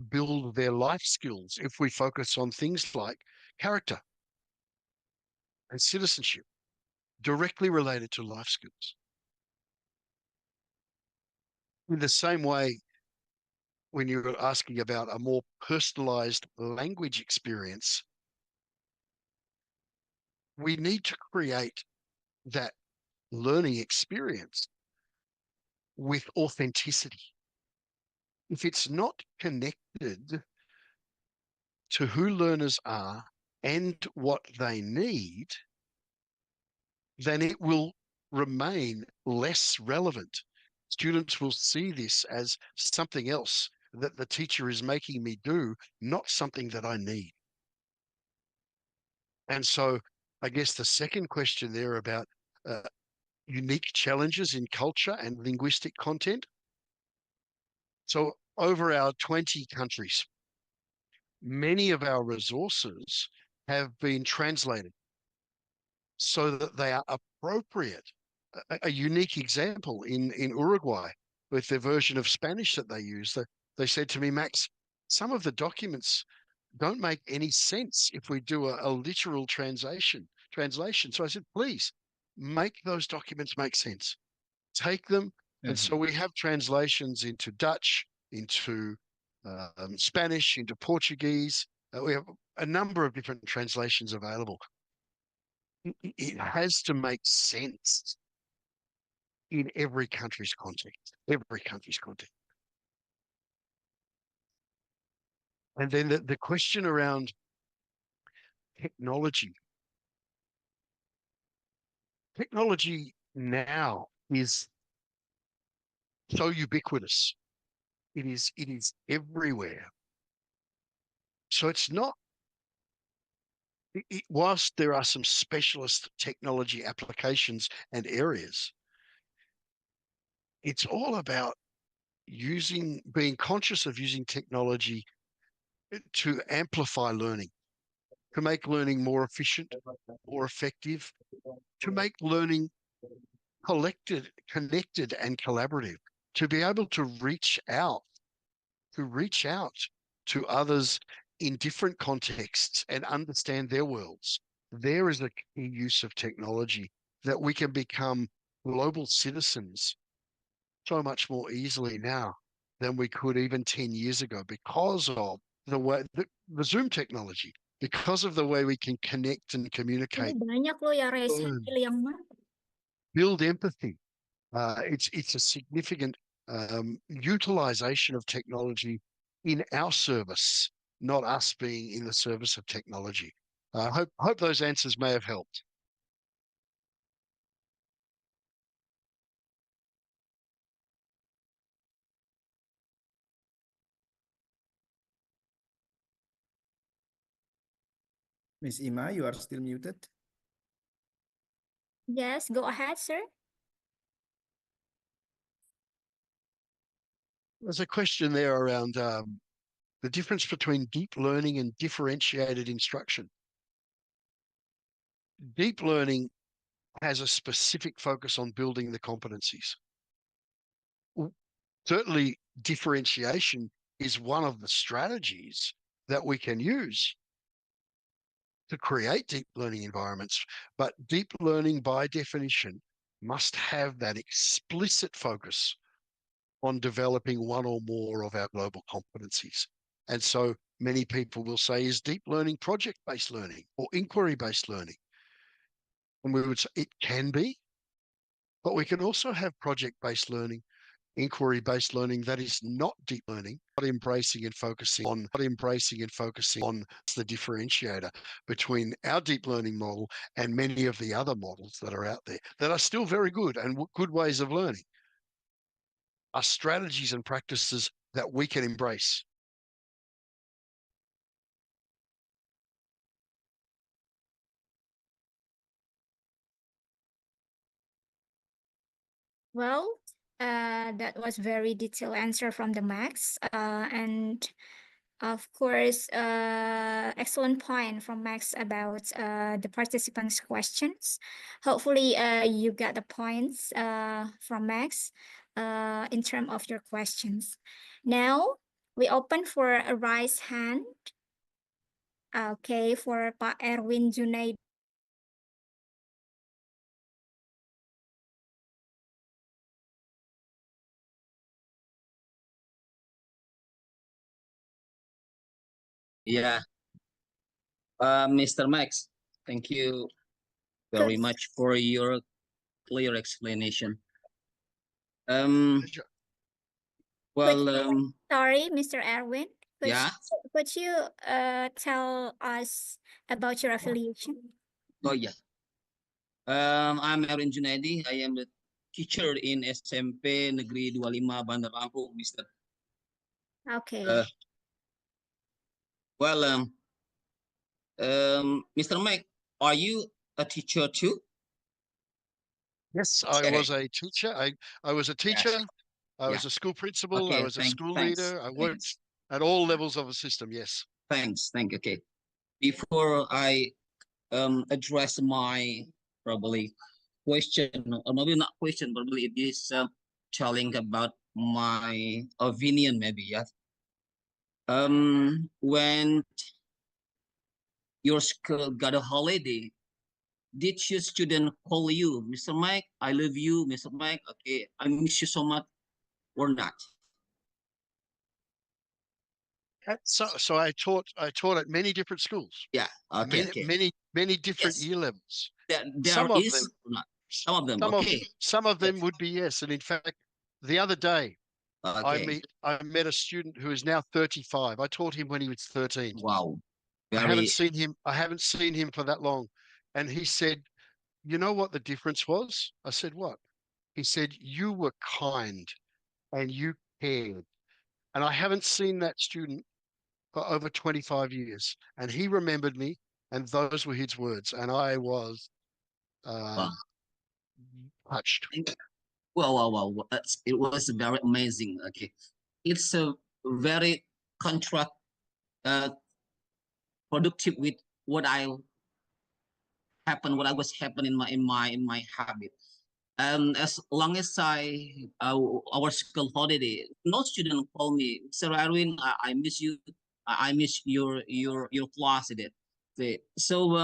build their life skills if we focus on things like character and citizenship, directly related to life skills. In the same way, when you're asking about a more personalized language experience, we need to create that learning experience with authenticity. If it's not connected to who learners are and what they need, then it will remain less relevant. Students will see this as something else that the teacher is making me do, not something that I need. And so I guess the second question there about unique challenges in culture and linguistic content. So over our 20 countries, many of our resources have been translated so that they are appropriate. A unique example in Uruguay with their version of Spanish that they use, they said to me, Max, some of the documents don't make any sense if we do a literal translation. So I said, please make those documents make sense. Take them. And so we have translations into Dutch, into Spanish, into Portuguese. We have a number of different translations available. It has to make sense in every country's context, And then the question around technology. Technology now is so ubiquitous. It is everywhere. So it's not whilst there are some specialist technology applications and areas, it's all about being conscious of using technology to amplify learning, to make learning more efficient, more effective, to make learning connected and collaborative, to be able to reach out to others in different contexts and understand their worlds. There is a key use of technology that we can become global citizens so much more easily now than we could even 10 years ago because of the way the Zoom technology, because of the way we can connect and communicate, Banyak loh ya Reza, pilih yang mana? build empathy. It's a significant utilization of technology in our service, not us being in the service of technology. I hope those answers may have helped. Miss Ima, you are still muted. Yes, go ahead, sir. There's a question there around the difference between deep learning and differentiated instruction. Deep learning has a specific focus on building the competencies. Certainly, differentiation is one of the strategies that we can use to create deep learning environments. But deep learning, by definition, must have that explicit focus on developing one or more of our global competencies. And so many people will say, is deep learning project-based learning or inquiry-based learning? And we would say it can be, but we can also have project-based learning, inquiry-based learning that is not deep learning, not embracing and focusing on the differentiator between our deep learning model and many of the other models that are out there that are still very good and good ways of learning, are strategies and practices that we can embrace. Well, that was very detailed answer from the Max. And of course, excellent point from Max about the participants' questions. Hopefully, you got the points from Max in terms of your questions. Now, we open for a raised hand. Okay, for Pak Erwin Junaid. Yeah. Mr. Max, thank you very much for your clear explanation. Sorry, Mr. Erwin. Yeah. Could you tell us about your affiliation? Oh yeah. I'm Erwin Junaidi. I am the teacher in SMP Negeri 25 Bandar Lampung, Mr. Okay. Mr. Mac, are you a teacher too? Yes, I was a teacher. I was a teacher. Yes. I was a school principal. I was a school leader. I worked at all levels of a system. Yes. Thank you. Okay. Before I address my probably question, or maybe not question, probably it is telling about my opinion, maybe. Yeah. When your school got a holiday, did your student call you, Mr. Mike? I love you, Mr. Mike. Okay, I miss you so much, or not? So I taught at many different schools. Yeah. Okay. Many different year levels. Some of them would be yes. And in fact, the other day, I met a student who is now 35. I taught him when he was 13. Wow. I haven't seen him for that long. And he said, you know what the difference was? I said, what? He said, you were kind and you cared. And I haven't seen that student for over 25 years. And he remembered me And those were his words. And I was touched. Wow. It was very amazing. Okay. It's a very contract productive with what I was happening in my habit. As long as our school holiday, no student call me, Sir Erwin, I miss you. I miss your class. So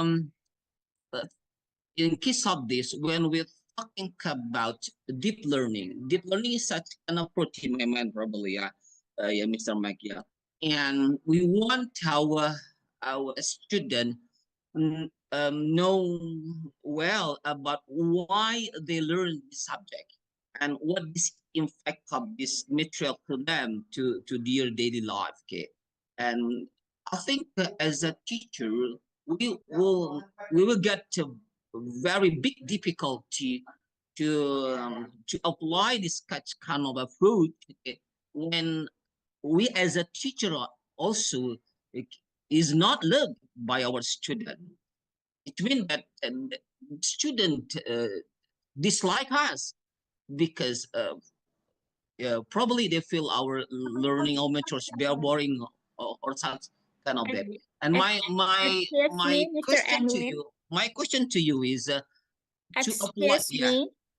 in case of this, when we're talking about deep learning is such an approach in my mind, probably, yeah, Mr. Mike, yeah. And we want our student know well about why they learn the subject and what this impact of this material to them to their daily life. Okay, and I think as a teacher we will get to very big difficulty to apply this kind of approach, okay, when we as a teacher also is not loved by our student. It means that student dislike us because probably they feel our learning or methods very boring or such kind of that. And my question to you is to apply.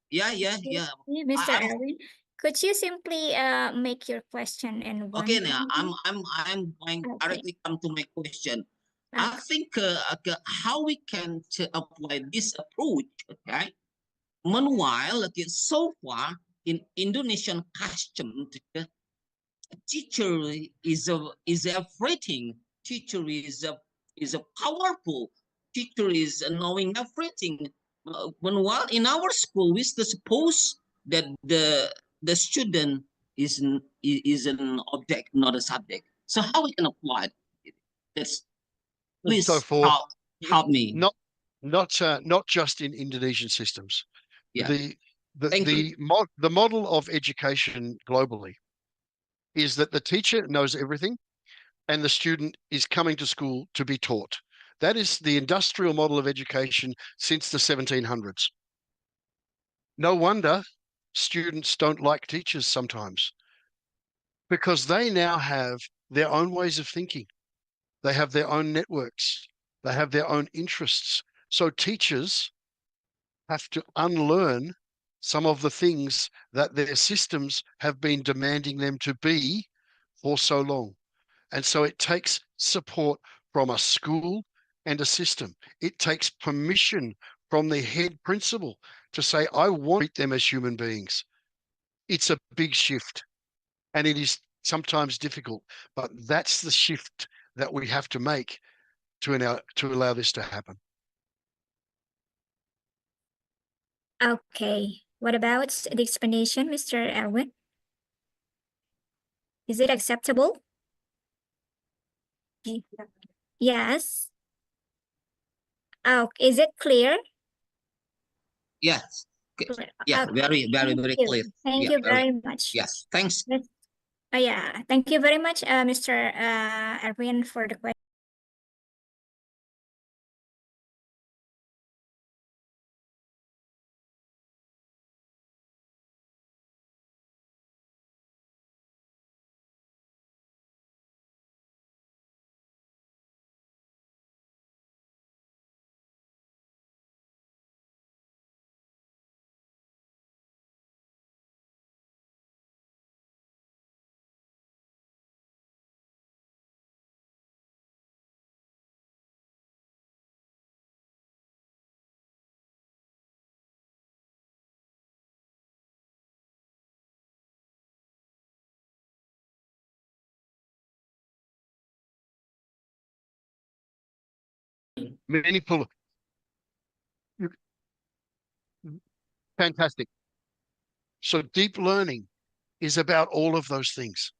Yeah. Mr. Erwin, could you simply make your question in one? Okay, now I'm going directly come to my question. I think how we can apply this approach, okay? Meanwhile, okay, so far in Indonesian custom, teacher is everything. Teacher is a powerful. Teacher is knowing everything. Meanwhile, in our school, we suppose that the student is an object, not a subject. So how we can apply it? That's please So help me. Not just in Indonesian systems. Yeah. The model of education globally is that the teacher knows everything and the student is coming to school to be taught. That is the industrial model of education since the 1700s. No wonder students don't like teachers sometimes, because they now have their own ways of thinking. They have their own networks. They have their own interests. So teachers have to unlearn some of the things that their systems have been demanding them to be for so long. And so it takes support from a school and a system. It takes permission from the head principal to say, I want to treat them as human beings. It's a big shift, and it is sometimes difficult, but that's the shift that we have to make to allow this to happen. Okay. What about the explanation, Mr. Erwin? Is it acceptable? Yes. Oh, is it clear? Yes. Yeah, very clear. Thank you very much. Yes, thanks. Yeah, thank you very much, Mr. Erwin, for the question. Fantastic. So deep learning is about all of those things.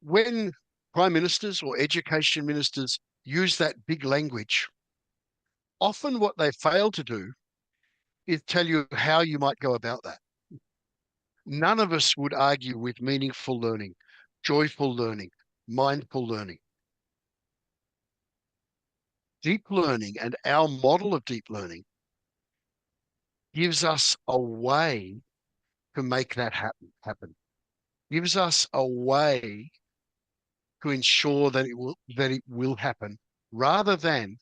When prime ministers or education ministers use that big language, often what they fail to do is tell you how you might go about that. None of us would argue with meaningful learning, joyful learning, mindful learning. deep learning and our model of deep learning gives us a way to make that happen. Gives us a way to ensure that it will happen, rather than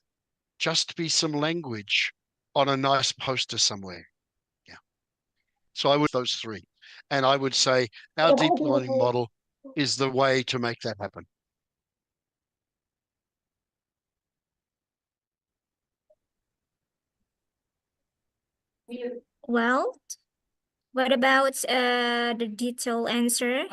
just be some language on a nice poster somewhere. Yeah. So I would those three, and I would say our deep learning model is the way to make that happen. Well, what about the detailed answer